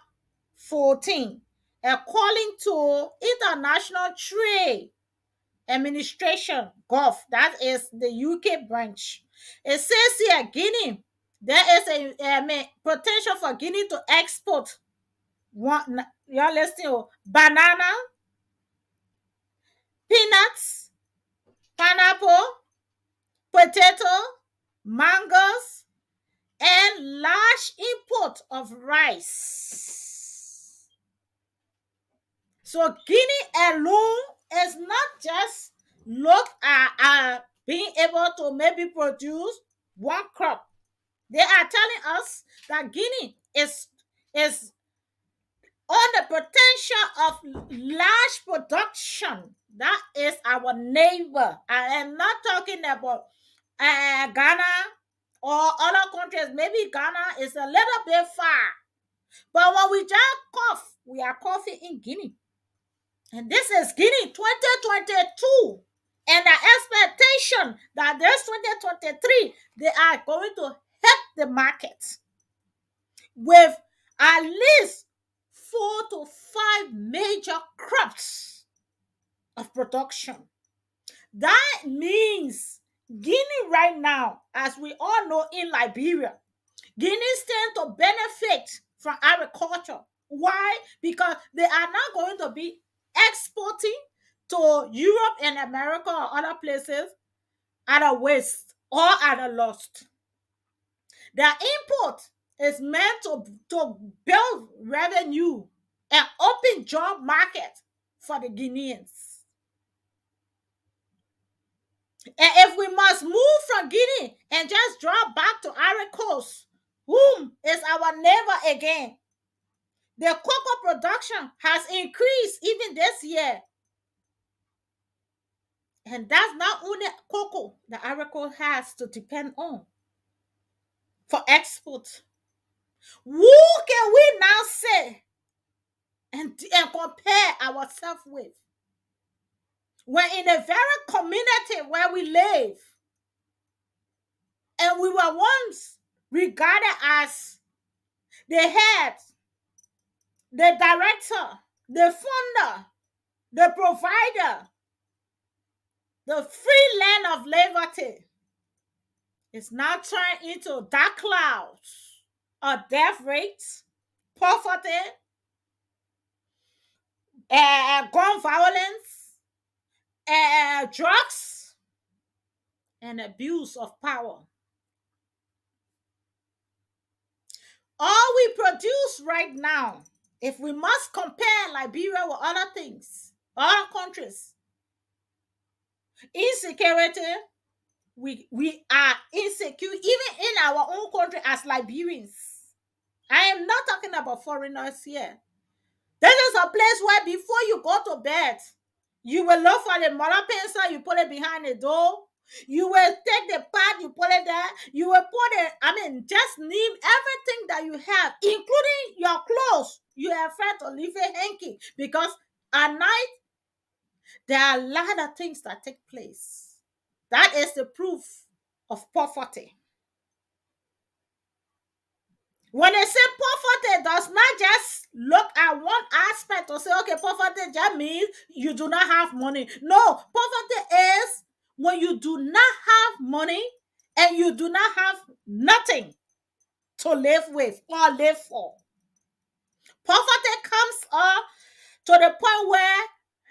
14, according to international trade Administration, Gulf, that is the UK branch. It says here, Guinea, there is potential for Guinea to export one, you're listening, banana, peanuts, pineapple, potato, mangoes, and large import of rice. So Guinea alone is not just look at being able to maybe produce one crop. They are telling us that Guinea is on the potential of large production. That is our neighbor. I am not talking about Ghana or other countries. Maybe Ghana is a little bit far. But when we just cough, we are coughing in Guinea. And this is Guinea 2022. And the expectation that this 2023, they are going to hit the market with at least 4 to 5 major crops of production. That means Guinea right now, as we all know in Liberia, Guinea stand to benefit from agriculture. Why? Because they are not going to be exporting to Europe and America or other places at a waste or at a loss. Their import is meant to build revenue and open job market for the Guineans. And if we must move from Guinea and just drop back to Ivory Coast, whom is our neighbor again, the cocoa production has increased even this year. And that's not only cocoa that Ivory Coast has to depend on for export. Who can we now say and compare ourselves with? When in a very community where we live, and we were once regarded as the head, the director, the funder, the provider, the free land of liberty, is now turned into dark clouds of death rates, poverty, gun violence, drugs, and abuse of power. All we produce right now, if we must compare Liberia with other things, other countries, insecurity, we are insecure even in our own country as Liberians. I am not talking about foreigners here. This is a place where before you go to bed, you will look for the mother pencil, you put it behind the door. You will take the pad, you put it there. You will put it, just name everything that you have, including your clothes. You are afraid to leave it hanky because at night, there are a lot of things that take place. That is the proof of poverty. When they say poverty, does not just look at one aspect to say, okay, poverty just means you do not have money. No, poverty is when you do not have money and you do not have nothing to live with or live for. Poverty comes up to the point where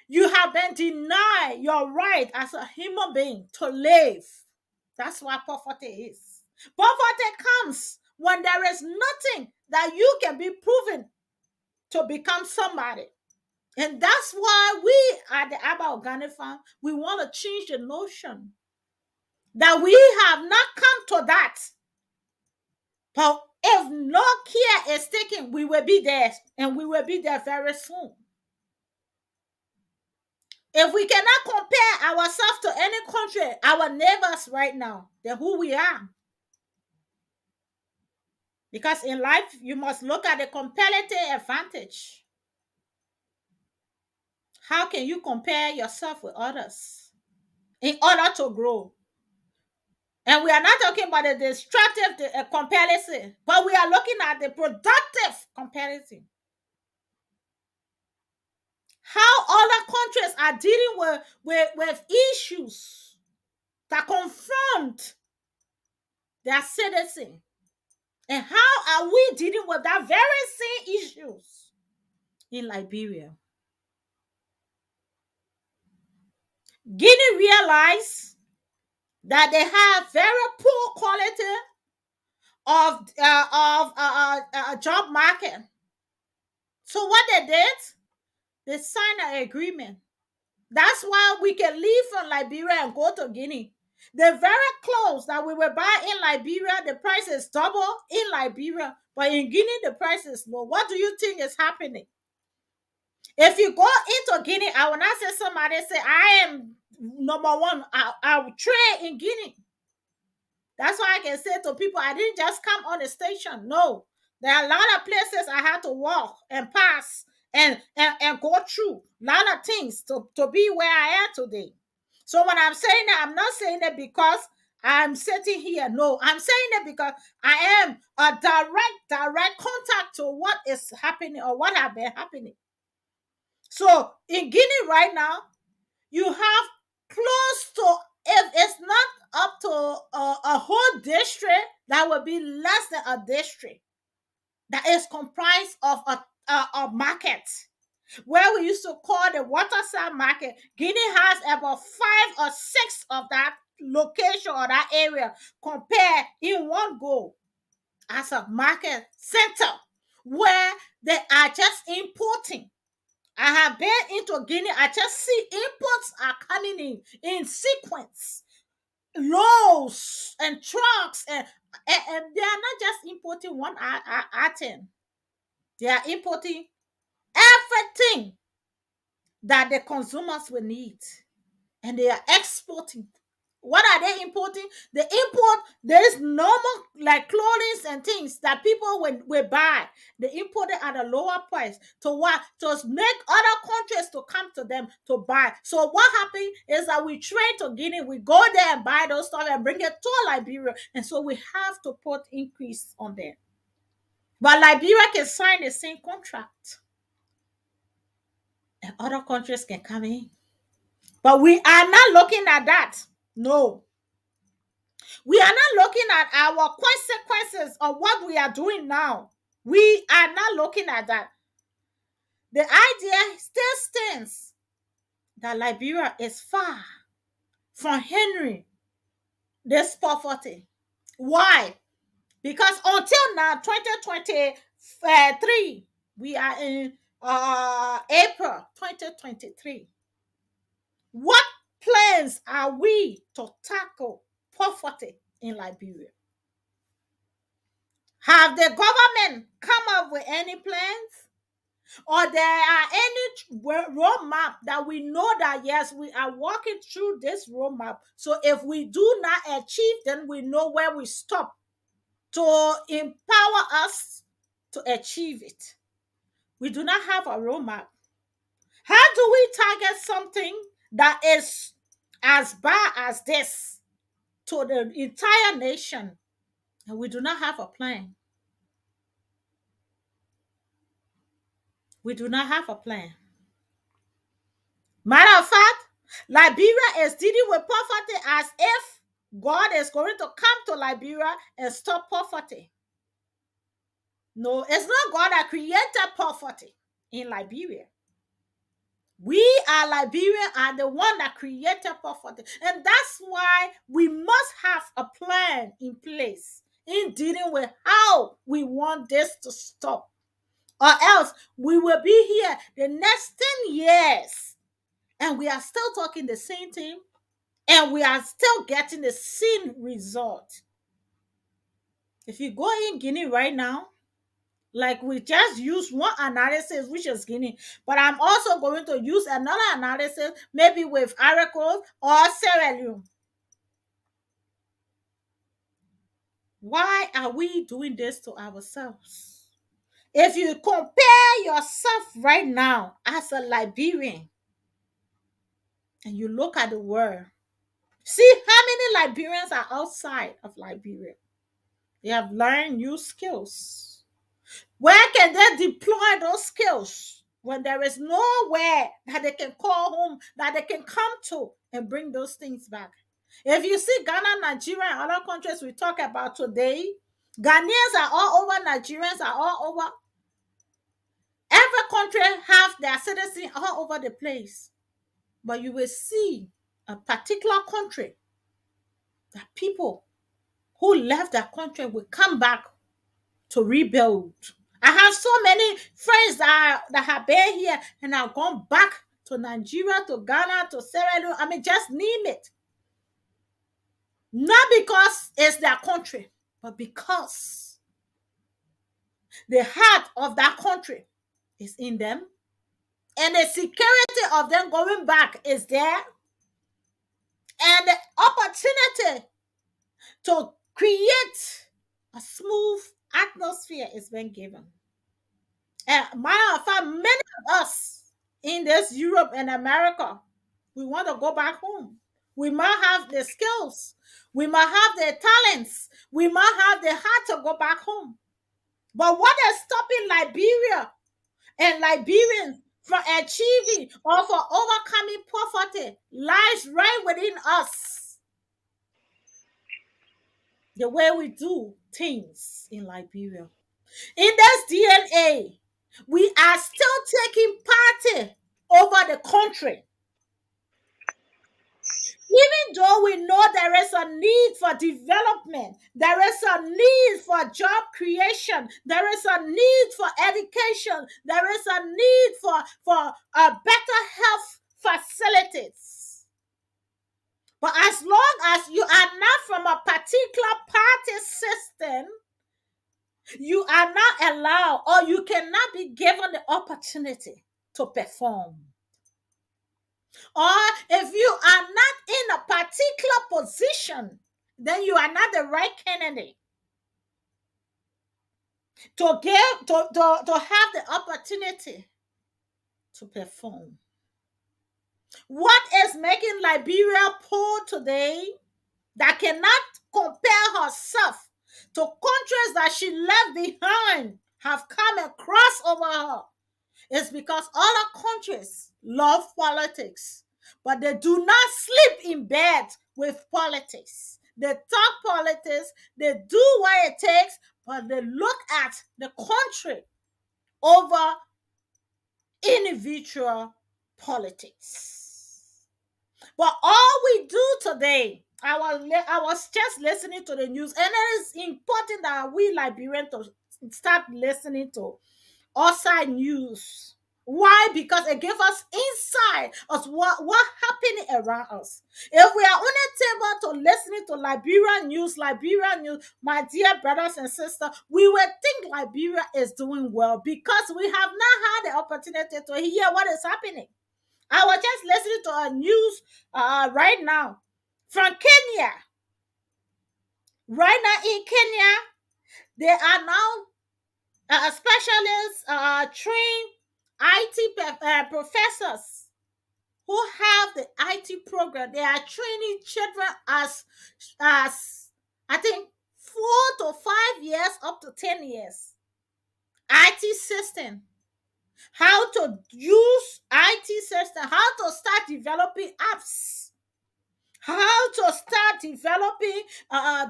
you have been denied your right as a human being to live. That's what poverty is. Poverty comes when there is nothing that you can be proven to become somebody. And that's why we at the Abba Organic Farm, we want to change the notion that we have not come to that. But if no care is taken, we will be there, and we will be there very soon. If we cannot compare ourselves to any country, our neighbors right now, then who we are. Because in life, you must look at the competitive advantage. How can you compare yourself with others in order to grow? And we are not talking about the destructive comparison, but we are looking at the productive comparison. how other countries are dealing with issues that confront their citizens. And how are we dealing with that very same issues in Liberia? Guinea realized that they have very poor quality of job market. So what they did, they signed an agreement. That's why we can leave from Liberia and go to Guinea. They're very close that we will buy in Liberia. The price is double in Liberia, but in Guinea the price is low. What do you think is happening? If you go into Guinea, I will not say somebody say I am number one. I will trade in Guinea. That's why I can say to people, I didn't just come on the station. No, there are a lot of places I had to walk and pass and go through a lot of things to be where I am today. So when I'm saying that, I'm not saying that because I'm sitting here. No, I'm saying that because I am a direct contact to what is happening or what have been happening. So in Guinea right now, you have close to, if it's not up to a whole district, that would be less than a district that is comprised of a market where we used to call the waterside market. Guinea has about 5 or 6 of that location or that area compared in one go as a market center where they are just importing. I have been into Guinea. I just see imports are coming in sequence, loads and trucks, and they are not just importing one item. They are importing everything that the consumers will need, and they are exporting. What are they importing? They import, there is normal like clothing and things that people will buy. They import it at a lower price to what? To make other countries to come to them to buy. So what happened is that we trade to Guinea, we go there and buy those stuff and bring it to Liberia. And so we have to put increase on them. But Liberia can sign the same contract. And other countries can come in. But we are not looking at that. No. We are not looking at our consequences of what we are doing now. We are not looking at that. The idea still stands that Liberia is far from Henry this poverty. Why? Because until now, 2023, we are in April 2023. What plans are we to tackle poverty in Liberia? Have the government come up with any plans? Or there are any roadmap that we know that yes, we are walking through this roadmap. So if we do not achieve, then we know where we stop to empower us to achieve it. We do not have a roadmap. How do we target something that is as bad as this to the entire nation? And we do not have a plan. We do not have a plan. Matter of fact, Liberia is dealing with poverty as if God is going to come to Liberia and stop poverty. No, it's not God that created poverty in Liberia. We are Liberian are the one that created poverty. And that's why we must have a plan in place in dealing with how we want this to stop. Or else we will be here the next 10 years and we are still talking the same thing and we are still getting the same result. If you go in Guinea right now, like we just use one analysis, which is Guinea, but I'm also going to use another analysis, maybe with Ivory Coast or Sierra Leone. Why are we doing this to ourselves? If you compare yourself right now as a Liberian and you look at the world, see how many Liberians are outside of Liberia. They have learned new skills. Where can they deploy those skills? when there is nowhere that they can call home, that they can come to and bring those things back. If you see Ghana, Nigeria, and other countries we talk about today, Ghanaians are all over, Nigerians are all over. Every country have their citizens all over the place. But you will see a particular country that people who left that country will come back to rebuild. I have so many friends that have been here and have gone back to Nigeria, to Ghana, to Sierra Leone. I mean, just name it. Not because it's their country, but because the heart of that country is in them. And the security of them going back is there. And the opportunity to create a smooth atmosphere is being given. And matter of fact, many of us in this Europe and America, we want to go back home. We might have the skills, we might have the talents, we might have the heart to go back home. But what is stopping Liberia and Liberians from achieving or for overcoming poverty lies right within us. The way we do things in Liberia. In this DNA, we are still taking party over the country. Even though we know there is a need for development, there is a need for job creation, there is a need for education, there is a need for better health facilities. But as long as you are not from a particular party system, you are not allowed or you cannot be given the opportunity to perform. Or if you are not in a particular position, then you are not the right candidate to give to have the opportunity to perform. What is making Liberia poor today that cannot compare herself to countries that she left behind have come and crossed over her? It's because other countries love politics, but they do not sleep in bed with politics. They talk politics, they do what it takes, but they look at the country over individual politics. But all we do today, I was just listening to the news, and it is important that we Liberians to start listening to outside news. Why? Because it gives us insight of what happening around us. If we are only able to listen to Liberian news, my dear brothers and sisters, we will think Liberia is doing well because we have not had the opportunity to hear what is happening. I was just listening to a news right now from Kenya. Right now in Kenya, they are now specialists, trained IT professors who have the IT program. They are training children as I think 4 to 5 years up to 10 years. IT system, how to use IT system, how to start developing apps, how to start developing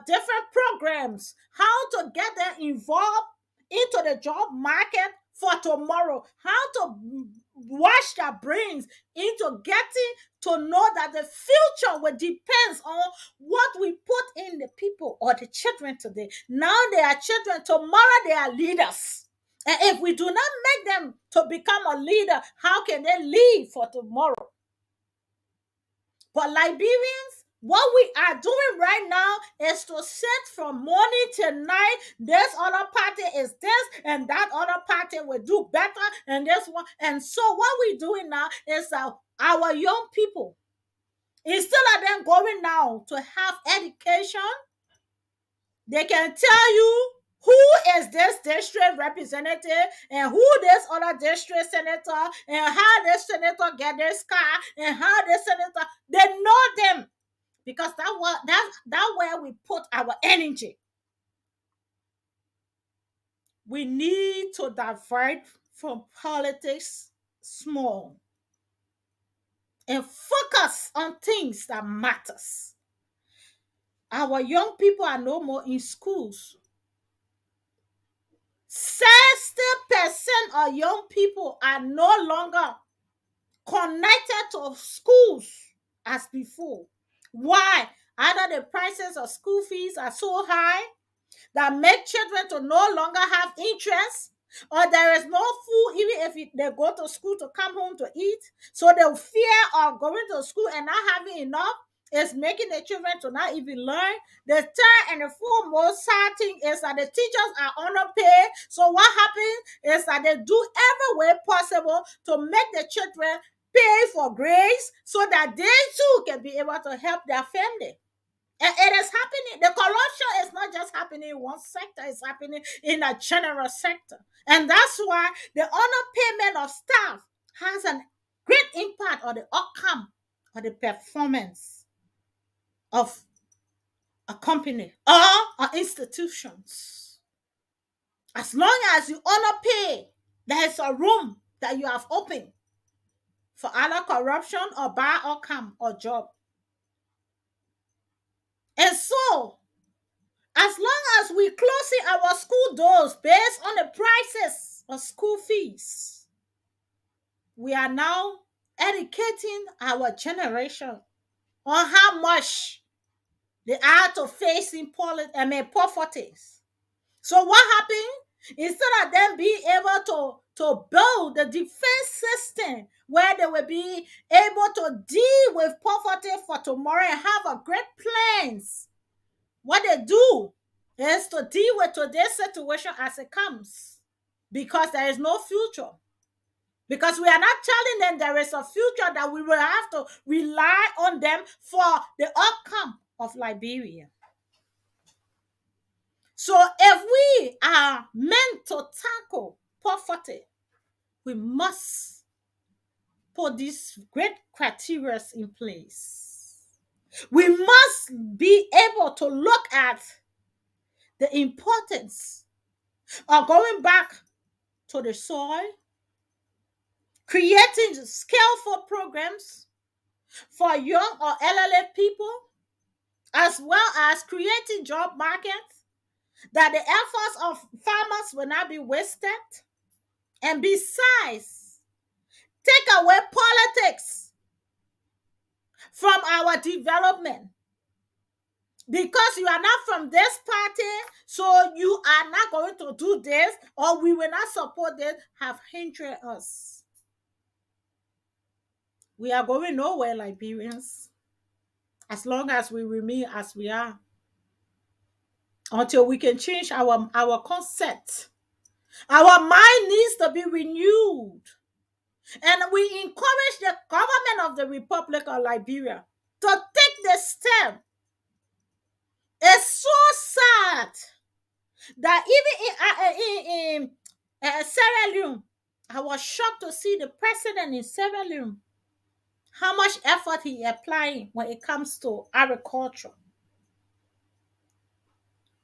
different programs, how to get them involved into the job market for tomorrow, how to wash their brains into getting to know that the future will depends on what we put in the people or the children today. Now they are children, tomorrow they are leaders. And if we do not make them to become a leader, how can they lead for tomorrow? But Liberians, what we are doing right now is to sit from morning till night. This other party is this, and that other party will do better, and this one. And so, what we're doing now is our young people, instead of them going now to have education, they can tell you who is this district representative and who this other district senator and how this senator get this car and how this senator, they know them because that where we put our energy. We need to divert from politics small and focus on things that matters. Our young people are no more in schools. 60% of young people are no longer connected to schools as before. Why? Either the prices of school fees are so high that make children to no longer have interest, or there is no food even if they go to school to come home to eat. So the fear of going to school and not having enough is making the children to not even learn. The third and the foremost sad thing is that the teachers are underpaid. So what happens is that they do every way possible to make the children pay for grades so that they too can be able to help their family. And it is happening. The corruption is not just happening in one sector, it's happening in a general sector. And that's why the underpayment of staff has a great impact on the outcome or the performance of a company or institutions. As long as you underpay, there is a room that you have opened for either corruption or bad outcome or job. And so, as long as we closing our school doors based on the prices of school fees, we are now educating our generation on how much they are to face in poverty. So what happened? Instead of them being able to build the defense system where they will be able to deal with poverty for tomorrow and have a great plans, what they do is to deal with today's situation as it comes, because there is no future. Because we are not telling them there is a future that we will have to rely on them for the outcome of Liberia. So if we are meant to tackle poverty, we must put these great criteria in place. We must be able to look at the importance of going back to the soil, creating skillful programs for young or elderly people, as well as creating job markets that the efforts of farmers will not be wasted. And besides, take away politics from our development. Because you are not from this party, so you are not going to do this, or we will not support this, have hindered us. We are going nowhere, Liberians, as long as we remain as we are, until we can change our concept. Our mind needs to be renewed. And we encourage the government of the Republic of Liberia to take the step. It's so sad that even in Sierra Leone, I was shocked to see the president in Sierra Leone, how much effort he applying when it comes to agriculture.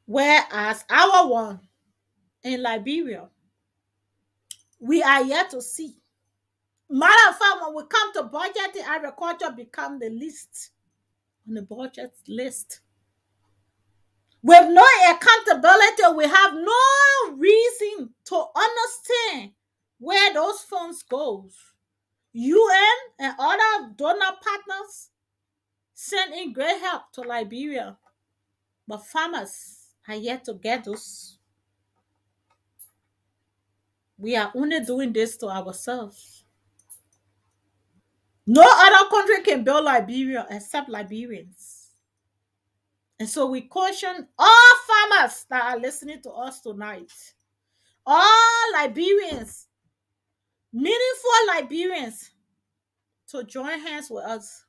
Whereas our one in Liberia, we are yet to see. Matter of fact, when we come to budgeting, agriculture become the least on the budget list. With no accountability, we have no reason to understand where those funds goes. UN and other donor partners send in great help to Liberia, but farmers are yet to get those. We are only doing this to ourselves. No other country can build Liberia except Liberians. And so we caution all farmers that are listening to us tonight, all Liberians, meaningful Liberians, to join hands with us.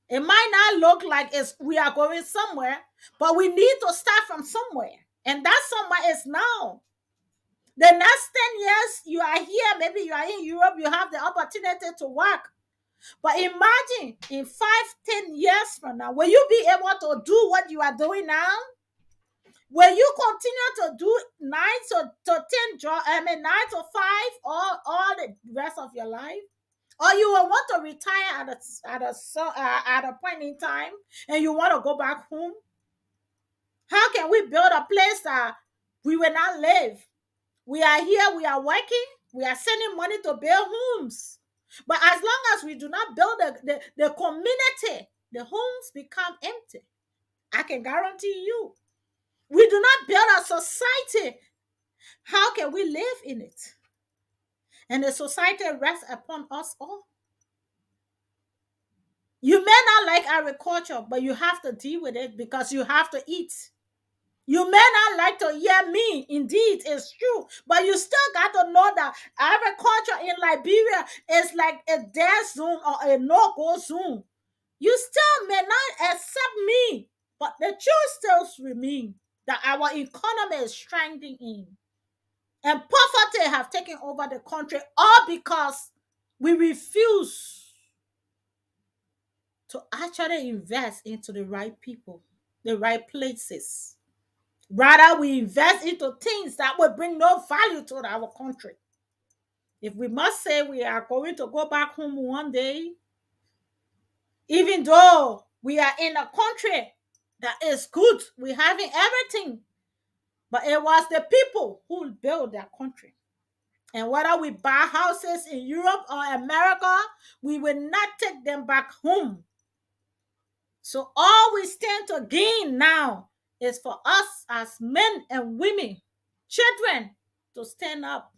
It might not look like we are going somewhere, but we need to start from somewhere. And that somewhere is now. The next 10 years, you are here, maybe you are in Europe, you have the opportunity to work. But imagine in 5-10 years from now, will you be able to do what you are doing now? Will you continue to do 9 to 10 job, 9 to 5 all the rest of your life? Or you will want to retire at a point in time and you want to go back home? How can we build a place that we will not live? We are here, we are working, we are sending money to build homes. But as long as we do not build the community, the homes become empty. I can guarantee you. We do not build a society. How can we live in it? And the society rests upon us all. You may not like agriculture, but you have to deal with it because you have to eat. You may not like to hear me. Indeed, it's true. But you still got to know that agriculture in Liberia is like a dead zone or a no-go zone. You still may not accept me, but the truth still remains that our economy is strengthening. And poverty have taken over the country all because we refuse to actually invest into the right people, the right places. Rather, we invest into things that will bring no value to our country. If we must say we are going to go back home one day, even though we are in a country that is good, we're having everything, but it was the people who built their country. And whether we buy houses in Europe or America, we will not take them back home. So all we stand to gain now is for us as men and women, children, to stand up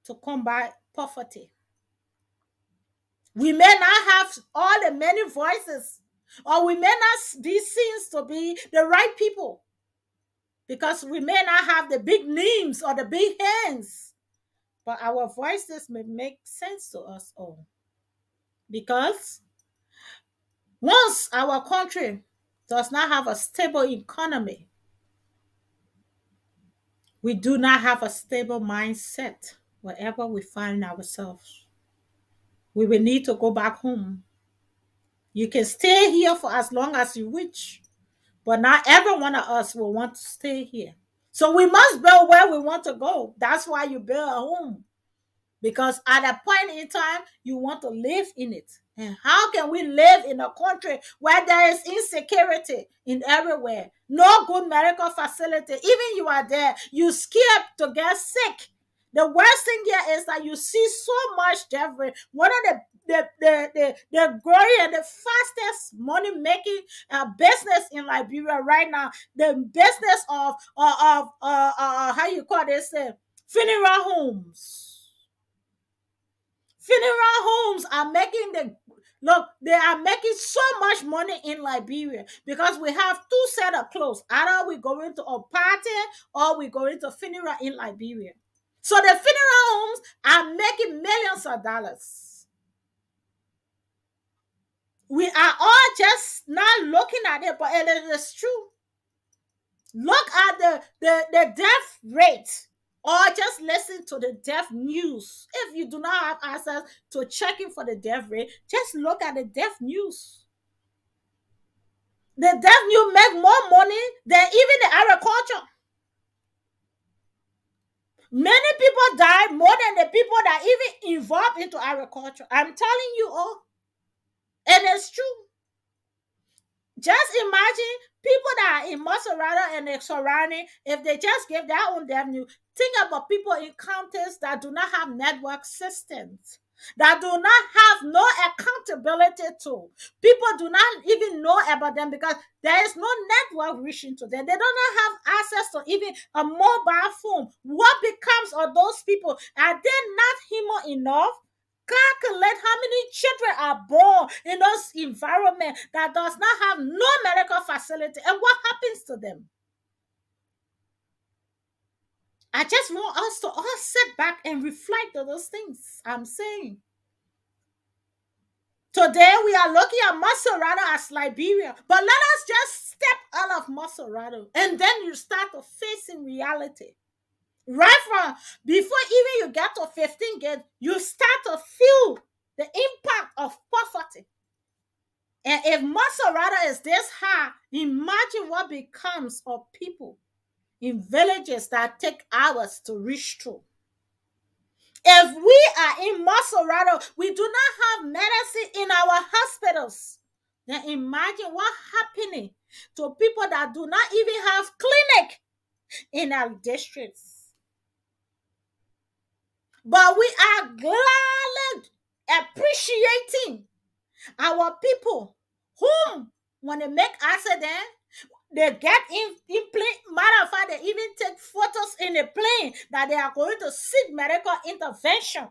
to combat poverty. We may not have all the many voices, or we may not be seen to be the right people, because we may not have the big names or the big hands, but our voices may make sense to us all. Because once our country does not have a stable economy, we do not have a stable mindset wherever we find ourselves. We will need to go back home. You can stay here for as long as you wish, but not every one of us will want to stay here. So we must build where we want to go. That's why you build a home. Because at a point in time, you want to live in it. And how can we live in a country where there is insecurity in everywhere? No good medical facility. Even you are there, you scared to get sick. The worst thing here is that you see so much death rate. One of the growing and the fastest money making business in Liberia right now, the business of how you call this funeral homes. Funeral homes are making they are making so much money in Liberia because we have two set of clothes. Either we go into a party or we go into funeral in Liberia. So the funeral homes are making millions of dollars. We are all just not looking at it, but it is true. Look at the death rate, or just listen to the death news. If you do not have access to checking for the death rate, just look at the death news. The death news make more money than even the agriculture. Many people die more than the people that even involved into agriculture. I'm telling you all, and it's true. Just imagine people that are in Maserati and the surrounding, if they just give their own revenue. Think about people in counties that do not have network systems, that do not have no accountability to. People do not even know about them because there is no network reaching to them. They do not have access to even a mobile phone. What becomes of those people? Are they not human enough? Calculate how many children are born in those environments that does not have no medical facility, and what happens to them? I just want us to all sit back and reflect on those things I'm saying. Today we are looking at Maserati as Liberia, but let us just step out of Maserati and then you start to facing reality. Right from before even you get to 15 gate, you start to feel the impact of poverty. And if Maserati is this high, imagine what becomes of people in villages that take hours to reach to. If we are in Maserado, we do not have medicine in our hospitals. Then imagine what happening to people that do not even have clinic in our districts. But we are gladly appreciating our people whom, when they make accident, they get in plane. Matter of fact, they even take photos in the plane that they are going to seek medical intervention.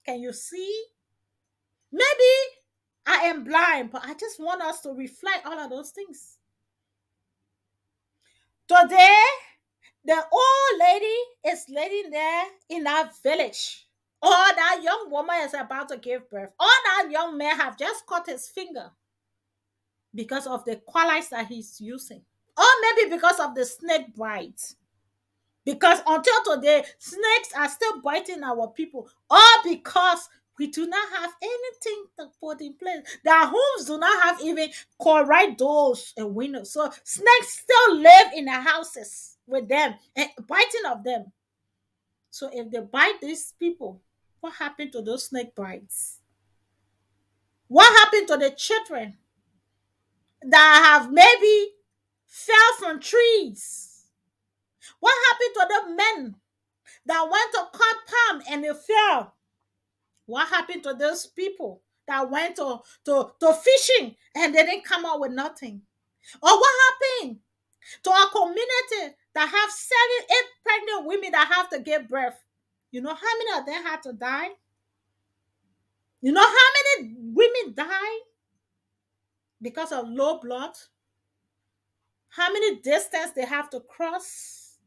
Can you see? Maybe I am blind, but I just want us to reflect all of those things. Today, the old lady is laying there in that village. Or that young woman is about to give birth. Or that young man have just cut his finger because of the qualities that he's using. Or maybe because of the snake bite. Because until today, snakes are still biting our people. Or because we do not have anything to put in place. Their homes do not have even correct doors and windows. So snakes still live in the houses with them and biting of them. So if they bite these people, what happened to those snake bites? What happened to the children that have maybe fell from trees? What happened to the men that went to cut palm and they fell? What happened to those people that went to fishing and they didn't come out with nothing? Or what happened to our community that have 7, 8 pregnant women that have to give birth? You know how many of them had to die? You know how many women died because of low blood? How many distance they have to cross?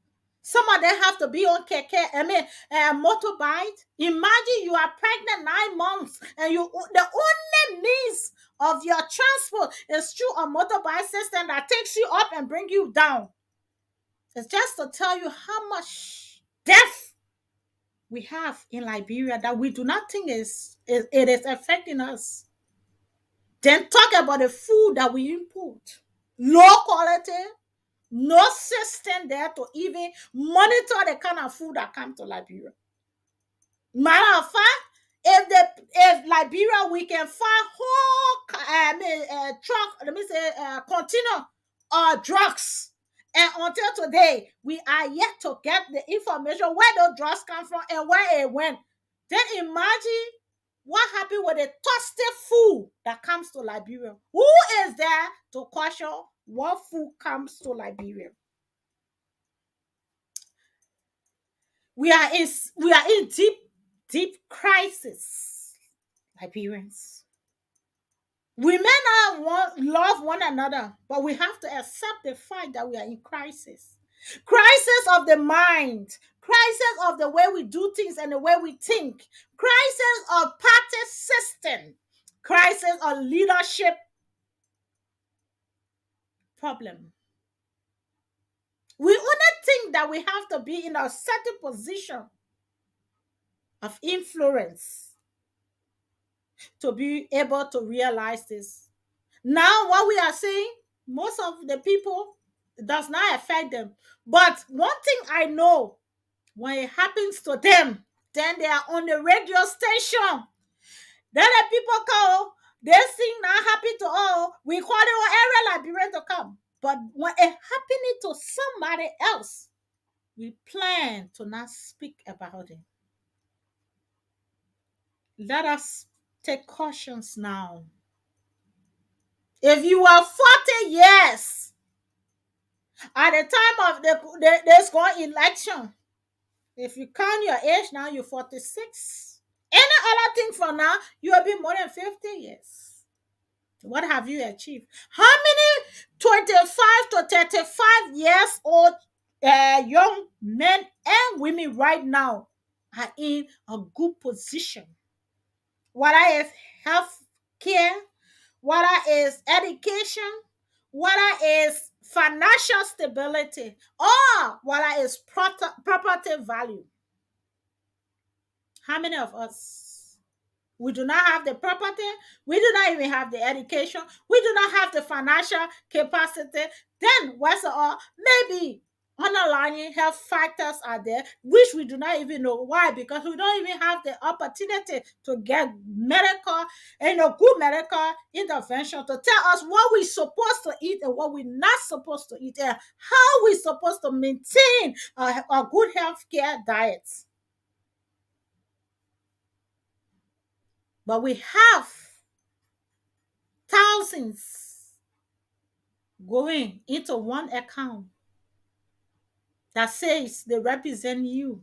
Some of them have to be on motorbike. Imagine you are pregnant 9 months and the only means of your transport is through a motorbike system that takes you up and bring you down. It's just to tell you how much death we have in Liberia that we do not think it is affecting us. Then talk about the food that we import. Low quality, no system there to even monitor the kind of food that comes to Liberia. Matter of fact, if Liberia we can find whole truck, let me say container drugs. And until today, we are yet to get the information where those drugs come from and where it went. Then imagine what happened with the thirsty food that comes to Liberia. Who is there to question what food comes to Liberia? We are in deep crisis, Liberians. We may not love one another, but we have to accept the fact that we are in crisis. Crisis of the mind, crisis of the way we do things and the way we think, crisis of party system, crisis of leadership problem. We only think that we have to be in a certain position of influence to be able to realize this. Now, what we are saying, most of the people, it does not affect them. But one thing I know, when it happens to them, then they are on the radio station. Then the people call, they sing not happy to all. We call it area Liberian to come. But when it happening to somebody else, we plan to not speak about it. Let us take cautions now. If you are 40 years at the time of there's going election, if you count your age now, you're 46. Any other thing from now, you will be more than 50 years. What have you achieved? How many 25 to 35 years old young men and women right now are in a good position? Whether it's health care, whether it's education, whether it's financial stability, or whether it's property value. How many of us? We do not have the property. We do not even have the education. We do not have the financial capacity. Then, what's all? Maybe underlying health factors are there, which we do not even know. Why? Because we don't even have the opportunity to get medical, good medical intervention to tell us what we're supposed to eat and what we're not supposed to eat, and how we're supposed to maintain a good health care diet. But we have thousands going into one account that says they represent you.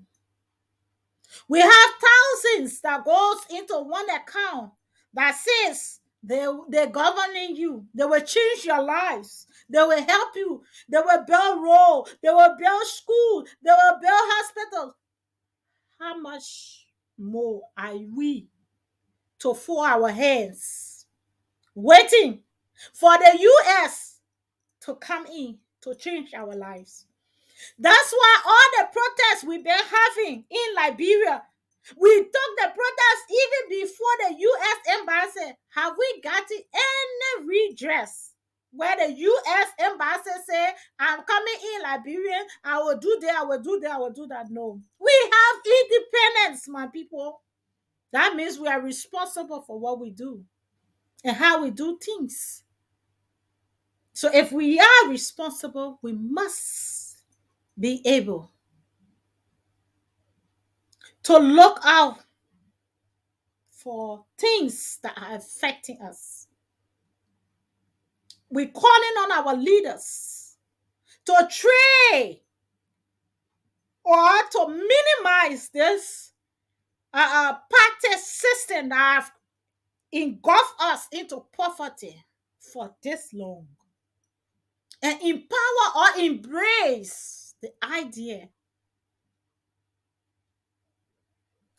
We have thousands that goes into one account that says they're governing you. They will change your lives. They will help you. They will build road. They will build school. They will build hospitals. How much more are we to fold our hands, waiting for the US to come in to change our lives? That's why all the protests we've been having in Liberia, we took the protests even before the US embassy. Have we gotten any redress where the US embassy say, I'm coming in Liberia, I will do that, I will do that, I will do that? No. We have independence, my people. That means we are responsible for what we do and how we do things. So if we are responsible, we must be able to look out for things that are affecting us. We're calling on our leaders to try or to minimize this party system that have engulfed us into poverty for this long, and empower or embrace the idea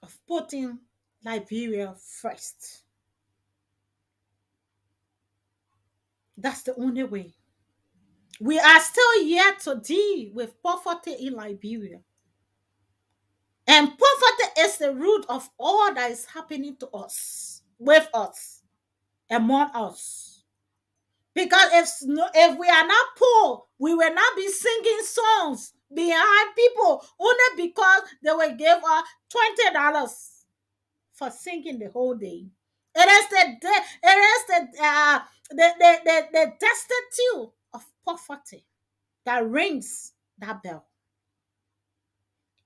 of putting Liberia first. That's the only way. We are still yet to deal with poverty in Liberia. And poverty is the root of all that is happening to us, with us, among us. Because if we are not poor, we will not be singing songs behind people only because they will give us $20 for singing the whole day. It is the destitute of poverty that rings that bell.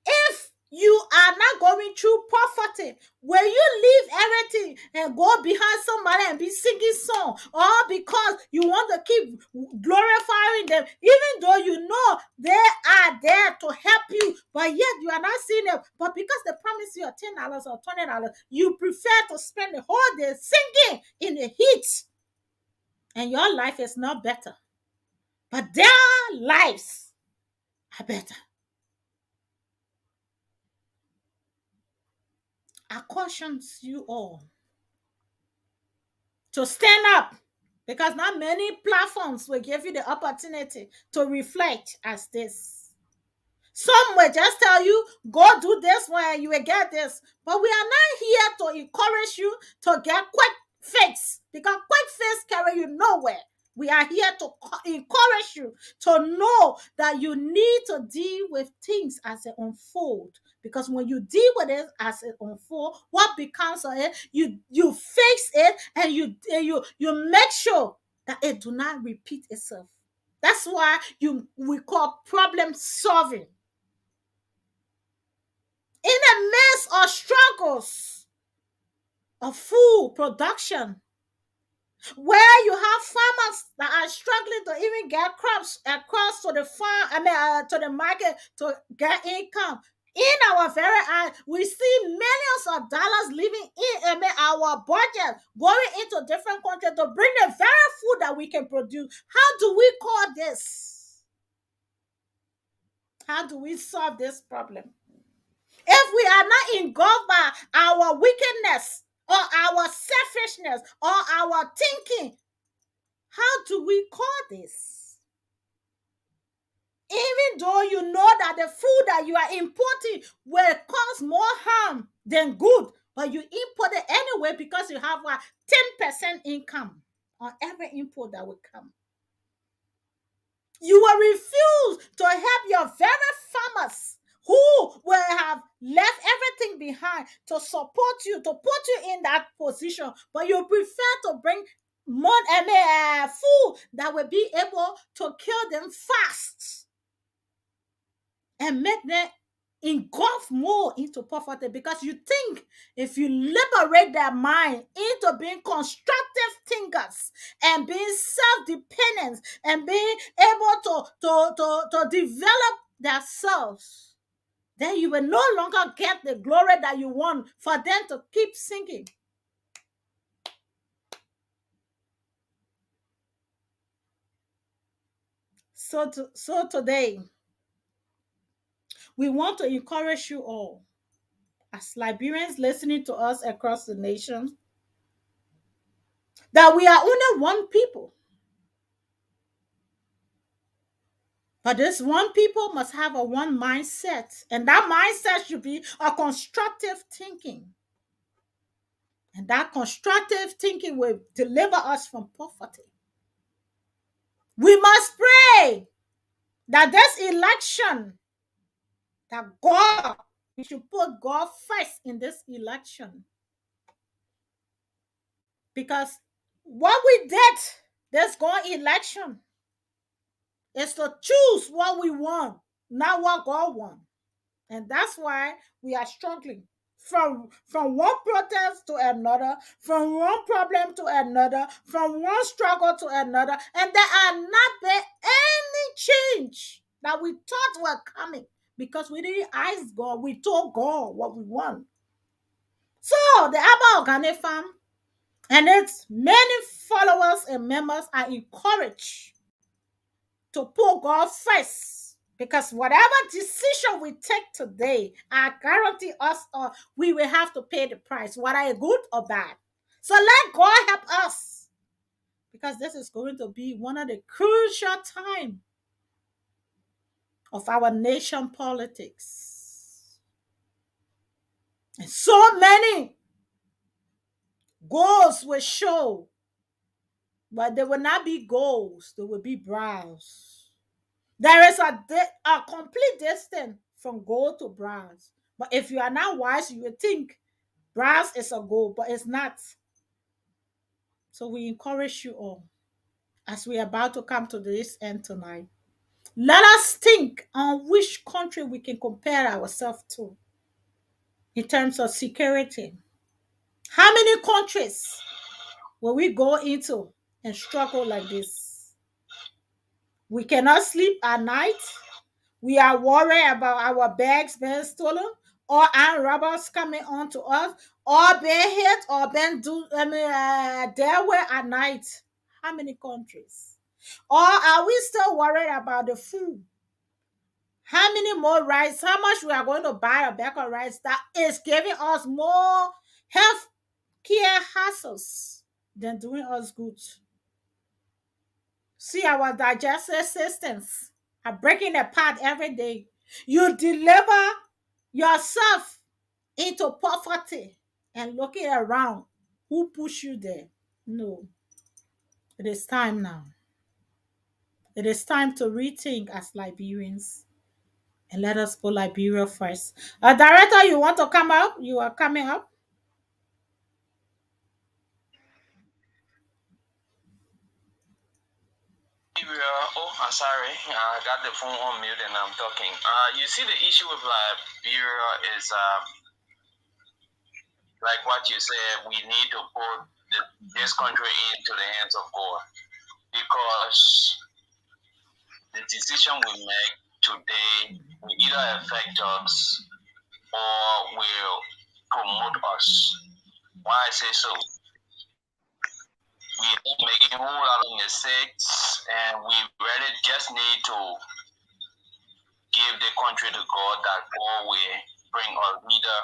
If you are not going through poverty, will you leave everything and go behind somebody and be singing song, or because you want to keep glorifying them, even though you know they are there to help you, but yet you are not seeing them? But because they promise you $10 or $20, you prefer to spend the whole day singing in the heat, and your life is not better, but their lives are better. I caution you all to stand up, because not many platforms will give you the opportunity to reflect as this. Some will just tell you, go do this one and you will get this. But we are not here to encourage you to get quick fix, because quick fix carry you nowhere. We are here to encourage you to know that you need to deal with things as they unfold. Because when you deal with it as it unfold, what becomes of it, you fix it, and you make sure that it do not repeat itself. That's why we call problem solving. In the midst of struggles of food production, where you have farmers that are struggling to even get crops across to the farm, to the market to get income. In our very eye, we see millions of dollars living in our budget, going into different countries to bring the very food that we can produce. How do we call this? How do we solve this problem? If we are not engulfed by our wickedness or our selfishness or our thinking, how do we call this? Even though you know that the food that you are importing will cause more harm than good, but you import it anyway because you have a 10% income on every import that will come. You will refuse to help your very farmers who will have left everything behind to support you, to put you in that position, but you prefer to bring more food that will be able to kill them fast and make them engulf more into poverty, because you think if you liberate their mind into being constructive thinkers and being self-dependent and being able to develop themselves, then you will no longer get the glory that you want for them to keep singing. So today we want to encourage you all, as Liberians listening to us across the nation, that we are only one people. But this one people must have a one mindset, and that mindset should be a constructive thinking. And that constructive thinking will deliver us from poverty. We must pray that this election, that God, we should put God first in this election. Because what we did this God election is to choose what we want, not what God wants. And that's why we are struggling from one protest to another, from one problem to another, from one struggle to another, and there are not been any change that we thought were coming, because we didn't ask God. We told God what we want. So the Abba Organic Farm and its many followers and members are encouraged to put God first. Because whatever decision we take today, I guarantee us we will have to pay the price, whether good or bad. So let God help us. Because this is going to be one of the crucial times of our nation politics. And so many goals will show, but they will not be goals, they will be brows. There is a complete distance from gold to bronze. But if you are not wise, you will think bronze is a goal, but it's not. So we encourage you all, as we are about to come to this end tonight. Let us think on which country we can compare ourselves to in terms of security. How many countries will we go into and struggle like this? We cannot sleep at night. We are worried about our bags being stolen, or armed robbers coming onto us, or being hit, or being there were at night. How many countries? Or are we still worried about the food? How many more rice? How much we are going to buy a bag of rice that is giving us more health care hassles than doing us good? See, our digestive systems are breaking apart every day. You deliver yourself into poverty and looking around. Who pushed you there? No. It is time now. It is time to rethink as Liberians, and let us put Liberia first. Director, you want to come up? You are coming up. Oh, I'm sorry. I got the phone on mute and I'm talking. You see, the issue with Liberia is like what you said. We need to put this country into the hands of God, because the decision we make today will either affect us or will promote us. Why I say so? We are making a whole lot of mistakes, and we really just need to give the country to God, that God will bring a leader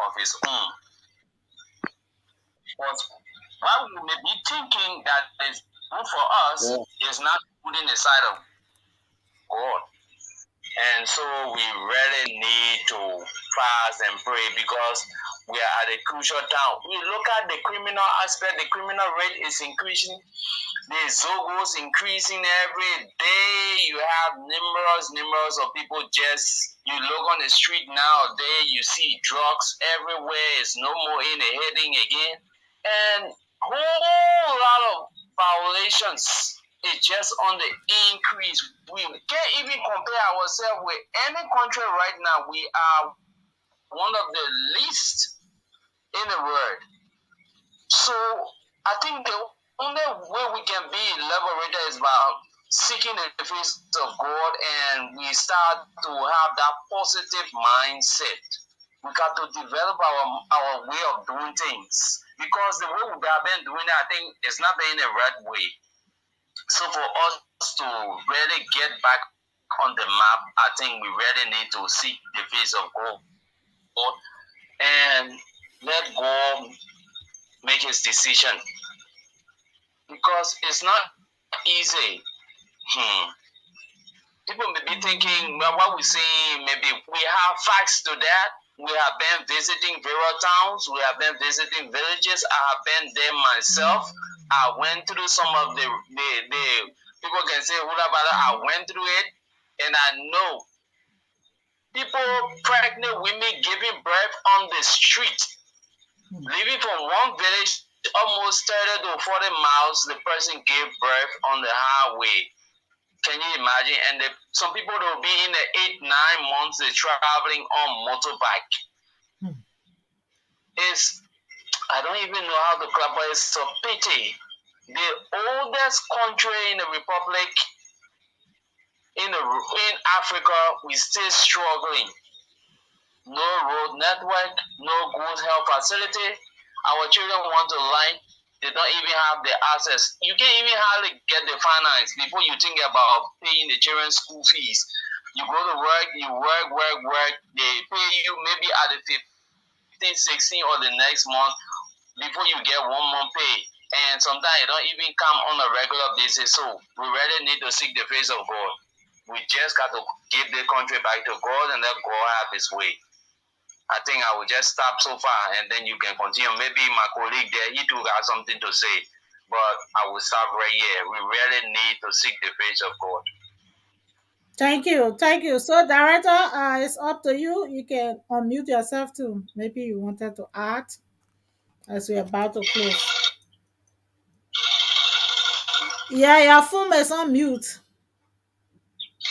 of his own. But what we may be thinking that is good for us is not putting the side of God. And so we really need to fast and pray because we are at a crucial time. We look at the criminal aspect, the criminal rate is increasing. The Zogos increasing every day. You have numerous of people just, you look on the street nowadays, you see drugs everywhere. It's no more in the heading again. And whole lot of violations is just on the increase. We can't even compare ourselves with any country right now. We are one of the least in the world. So I think the only way we can be liberated is by seeking the face of God, and we start to have that positive mindset. We got to develop our way of doing things, because the way we have been doing it, I think, is not been the right way. So for us to really get back on the map, I think we really need to seek the face of God and let God make his decision, because it's not easy. People may be thinking, well, what we see, maybe we have facts to that. We have been visiting various towns. We have been visiting villages. I have been there myself. I went through some of the people can say, I went through it, and I know people, pregnant women giving birth on the street, living from one village almost 30 to 40 miles, the person gave birth on the highway. Can you imagine? And some people will be in the 8-9 months, they're traveling on motorbike. It's, I don't even know how to clap, but it's a pity. The oldest country in the republic, in Africa, we still struggling. No road network, no good health facility. Our children want to learn, they don't even have the access. You can't even hardly get the finance before you think about paying the children's school fees. You go to work, you work, they pay you maybe at the 15, 16 or the next month before you get 1 month pay. And sometimes it don't even come on a regular basis. So we really need to seek the face of God. We just got to give the country back to God and let God have his way. I think I will just stop so far and then you can continue. Maybe my colleague there, he too got something to say, but I will stop right here. We really need to seek the face of God. Thank you. Thank you. So, Director, it's up to you. You can unmute yourself too. Maybe you wanted to add as we're about to close. Yeah, your phone is on mute.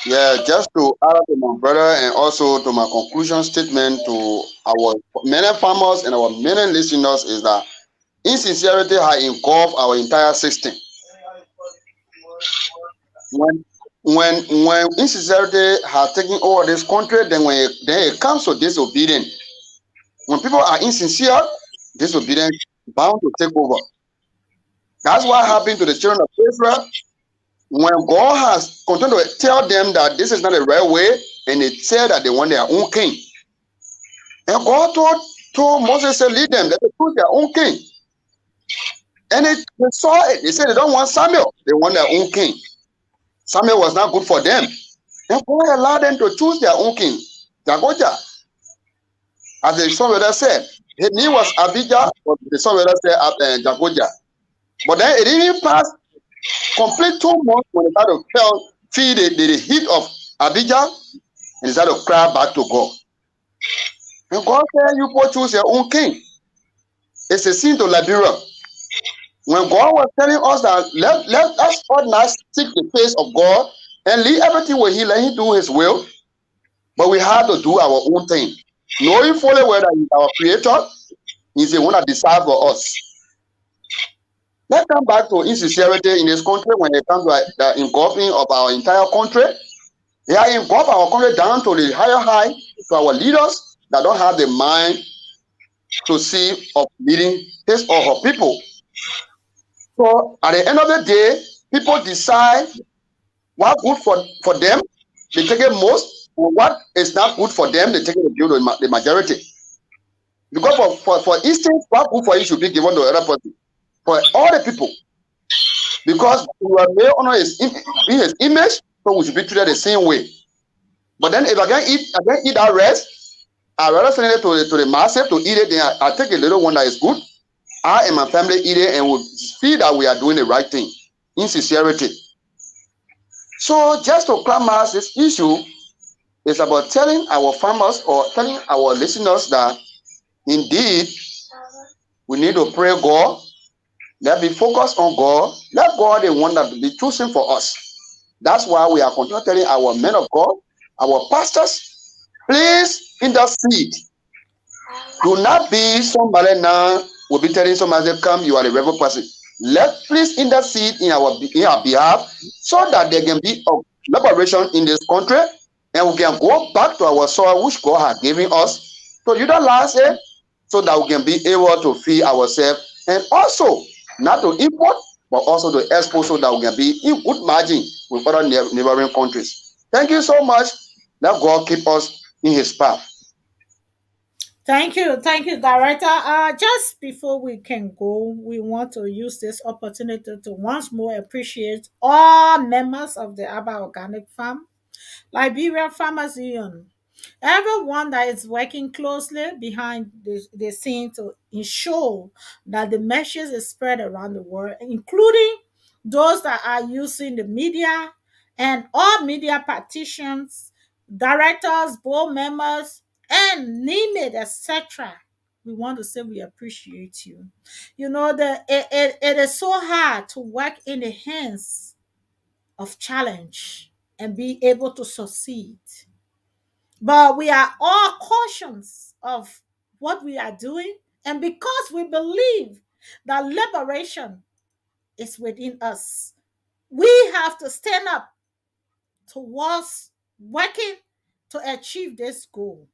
Yeah, just to add to my brother and also to my conclusion statement to our many farmers and our many listeners is that insincerity has engulfed our entire system. When insincerity has taken over this country, then it comes to disobedience. When people are insincere, disobedience is bound to take over. That's what happened to the children of Israel. When God has continued to tell them that this is not the right way, and they said that they want their own king. And God told Moses to lead them, that they choose their own king. And they saw it. They said they don't want Samuel, they want their own king. Samuel was not good for them. And God allowed them to choose their own king, Jagoja. As the songwriter said, his name was Abijah, but the songwriter said Jagoja. But then it didn't pass complete 2 months when they started to feel the heat of Abijah, and they started to cry back to God. And God said, you go choose your own king. It's a sin to Liberia. When God was telling us that let us all not seek the face of God and leave everything where he let him do his will, but we have to do our own thing. Knowing fully well that he's our creator, he's the one that decides for us. Let's come back to insincerity in this country when it comes to the engulfing of our entire country. They are engulfed our country down to the high, to our leaders that don't have the mind to see of leading his or her people. So at the end of the day, people decide what's good for them, they take it most, or what is not good for them, they take it the majority. Because for instance, what good for you should be given to other person, for all the people. Because we are made honor in his image, so we should be treated the same way. But then if I can eat that rest, I rather send it to the massive to eat it. Then I take a little one that is good. I and my family eat it and we feel that we are doing the right thing in sincerity. So just to climax this issue is about telling our farmers or telling our listeners that indeed we need to pray God. Let be focused on God. Let God the one that be choosing for us. That's why we are continuing telling our men of God, our pastors, please intercede. Do not be somebody now will be telling somebody, come, you are the rebel person. Let please intercede in our behalf so that there can be a liberation in this country and we can go back to our soil which God has given us to utilize it so that we can be able to feed ourselves and also not to import but also to export so that we can be in good margin with other neighboring countries. Thank you so much. Let God keep us in his path. Thank you, Director. Just before we can go, we want to use this opportunity to once more appreciate all members of the Abba Organic Farm Liberia Farmers Union. Everyone that is working closely behind the scene to ensure that the message is spread around the world, including those that are using the media and all media practitioners, directors, board members, and name it, etc. We want to say we appreciate you. You know, it is so hard to work in the hands of challenge and be able to succeed. But we are all cautious of what we are doing. And because we believe that liberation is within us, we have to stand up towards working to achieve this goal.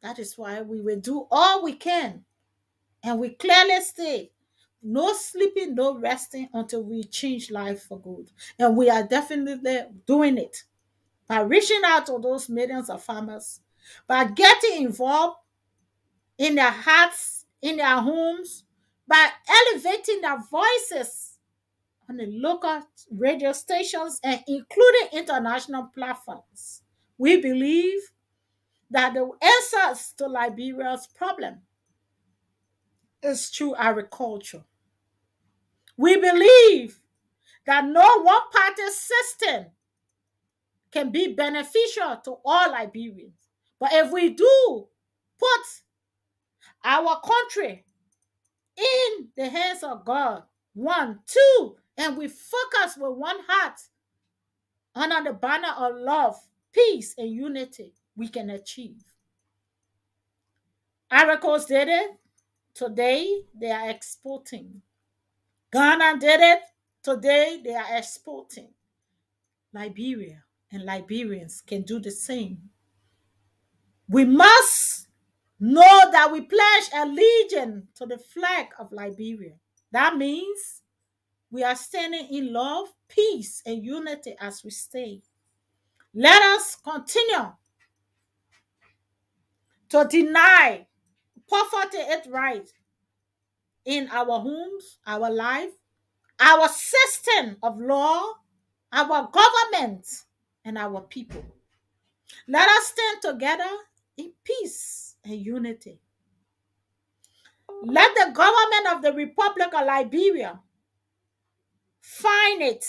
That is why we will do all we can. And we clearly state no sleeping, no resting until we change life for good. And we are definitely doing it by reaching out to those millions of farmers, by getting involved in their hearts, in their homes, by elevating their voices on the local radio stations and including international platforms. We believe that the answers to Liberia's problem is through agriculture. We believe that no one party system can be beneficial to all Liberians. But if we do put our country in the hands of God, one, two, and we focus with one heart under the banner of love, peace, and unity, we can achieve. Aracos did it. Today, they are exporting. Ghana did it. Today, they are exporting. Liberia and Liberians can do the same. We must know that we pledge allegiance to the flag of Liberia. That means we are standing in love, peace, and unity as we stay. Let us continue to deny poverty its right in our homes, our life, our system of law, our government, and our people. Let us stand together in peace and unity. Let the government of the Republic of Liberia find it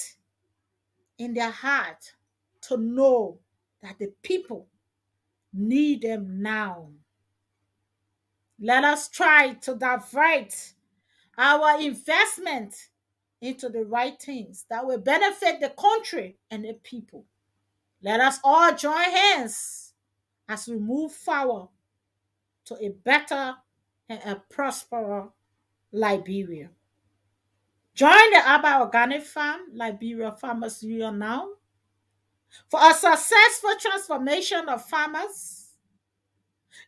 in their heart to know that the people need them now. Let us try to divert our investment into the right things that will benefit the country and the people. Let us all join hands as we move forward to a better and a prosperous Liberia. Join the Abba Organic Farm, Liberia Farmers Union now for a successful transformation of farmers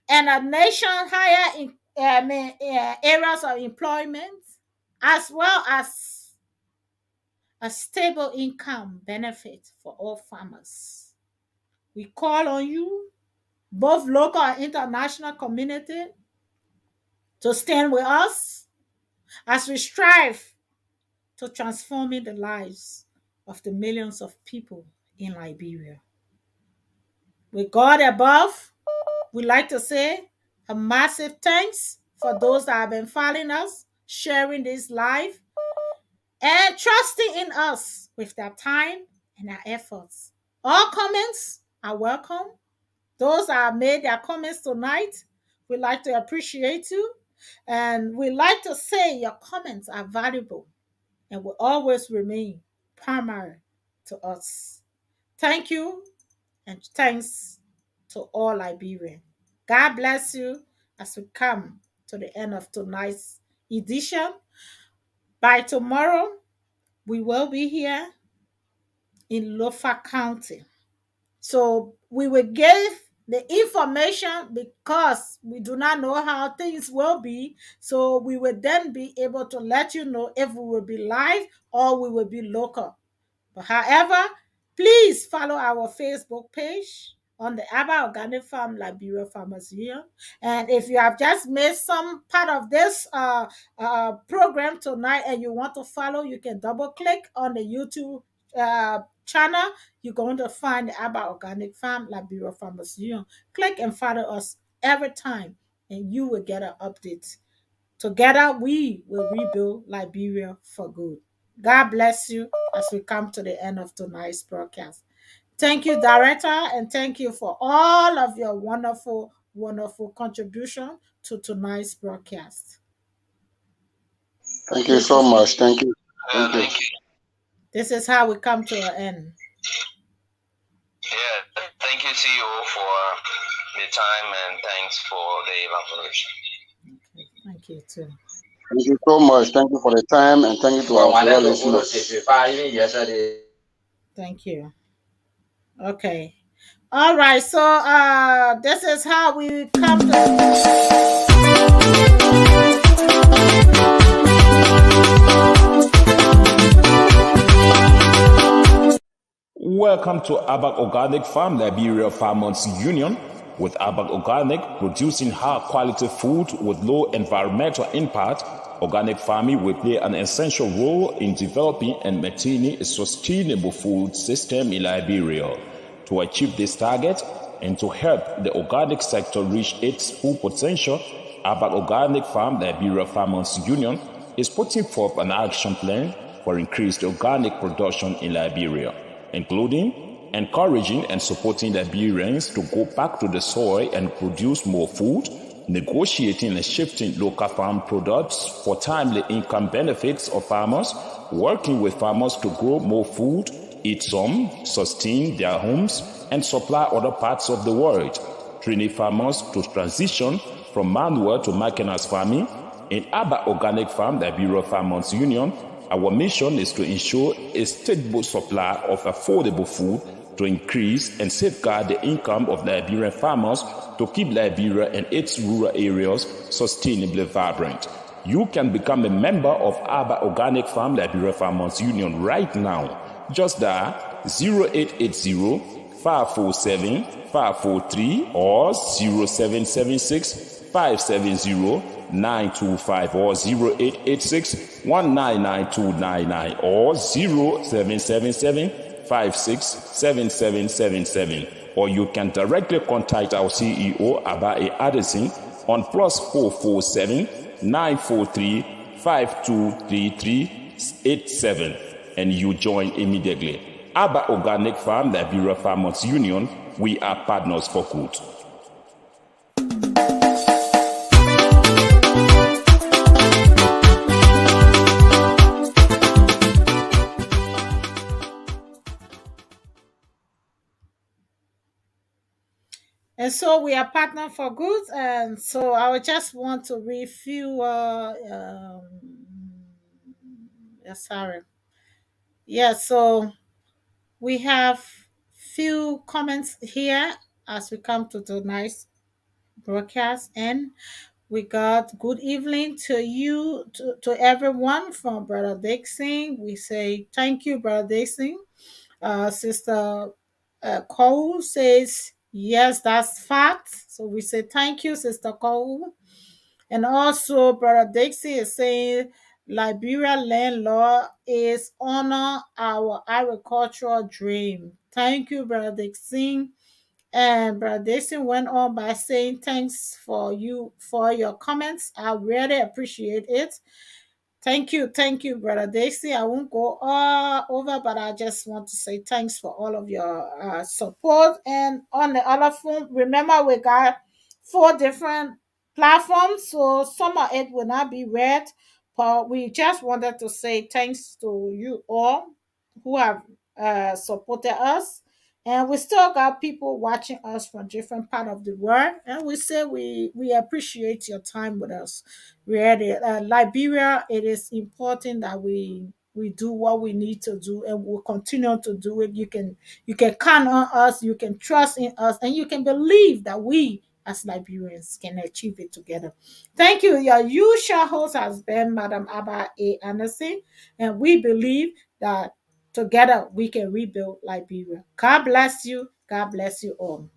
and a nation higher in areas of employment, as well as a stable income benefit for all farmers. We call on you, both local and international community, to stand with us as we strive to transforming the lives of the millions of people in Liberia. With God above, we like to say a massive thanks for those that have been following us, sharing this live, and trusting in us with their time and their efforts. All comments are welcome. Those that have made their comments tonight, we like to appreciate you. And we like to say your comments are valuable and will always remain primary to us. Thank you, and thanks to all Liberians. God bless you as we come to the end of tonight's edition. By tomorrow, we will be here in Lofa County. So we will give the information because we do not know how things will be. So we will then be able to let you know if we will be live or we will be local. But however, please follow our Facebook page on the Abba Organic Farm Liberia Farmers Union. And if you have just missed some part of this program tonight and you want to follow, you can double click on the YouTube channel. You're going to find the Abba Organic Farm Liberia Farmers Union. Click and follow us every time, and you will get an update. Together, we will rebuild Liberia for good. God bless you as we come to the end of tonight's broadcast. Thank you, Director, and thank you for all of your wonderful, wonderful contribution to tonight's broadcast. Thank you so much. Thank you. Thank you. Thank you. This is how we come to an end. Yeah, thank you, CEO, for the time and thanks for the evaluation. Okay, thank you too. Thank you so much. Thank you for the time and thank you to our listeners. Thank you. Okay. All right. So this is how we come to Welcome to Abak Organic Farm Liberia Farmers Union, with Abak Organic producing high quality food with low environmental impact. Organic farming will play an essential role in developing and maintaining a sustainable food system in Liberia. To achieve this target and to help the organic sector reach its full potential, Abak Organic Farm Liberia Farmers Union is putting forth an action plan for increased organic production in Liberia, including encouraging and supporting Liberians to go back to the soil and produce more food, negotiating and shifting local farm products for timely income benefits of farmers, working with farmers to grow more food, eat some, sustain their homes, and supply other parts of the world, training farmers to transition from manual to mechanized farming. In Abba Organic Farm Liberia Farmers Union, our mission is to ensure a stable supply of affordable food to increase and safeguard the income of Liberian farmers to keep Liberia and its rural areas sustainably vibrant. You can become a member of Abba Organic Farm Liberia Farmers Union right now. Just dial 0880 547 543 or 0776 570 925 or 0886 199299 or 0777 567777, or you can directly contact our CEO Abae Addison on +447 943 523387 and you join immediately. Abba Organic Farm Liberia Farmers Union, we are partners for good. And so we are partner for good. And so I would just want to review. Sorry. Yeah. So we have few comments here as we come to tonight's broadcast, and we got good evening to you, to everyone from Brother Dixon. We say thank you, Brother Dixon. Sister Cole says, yes, that's fact. So we say thank you, Sister Cole. And also, Brother Dixie is saying Liberia land law is honor our agricultural dream. Thank you, Brother Dixie. And Brother Jason went on by saying thanks for your comments. I really appreciate it. Thank you, Brother Daisy. I won't go all over, but I just want to say thanks for all of your support. And on the other phone, remember we got 4 different platforms, so some of it will not be read. But we just wanted to say thanks to you all who have supported us. And we still got people watching us from different part of the world, and we say we appreciate your time with us. Really, Liberia, it is important that we do what we need to do, and we'll continue to do it. You can count on us, you can trust in us, and you can believe that we as Liberians can achieve it together. Thank you. Your usual host has been Madam Abba A. Anderson, and we believe that together we can rebuild Liberia. God bless you. God bless you all.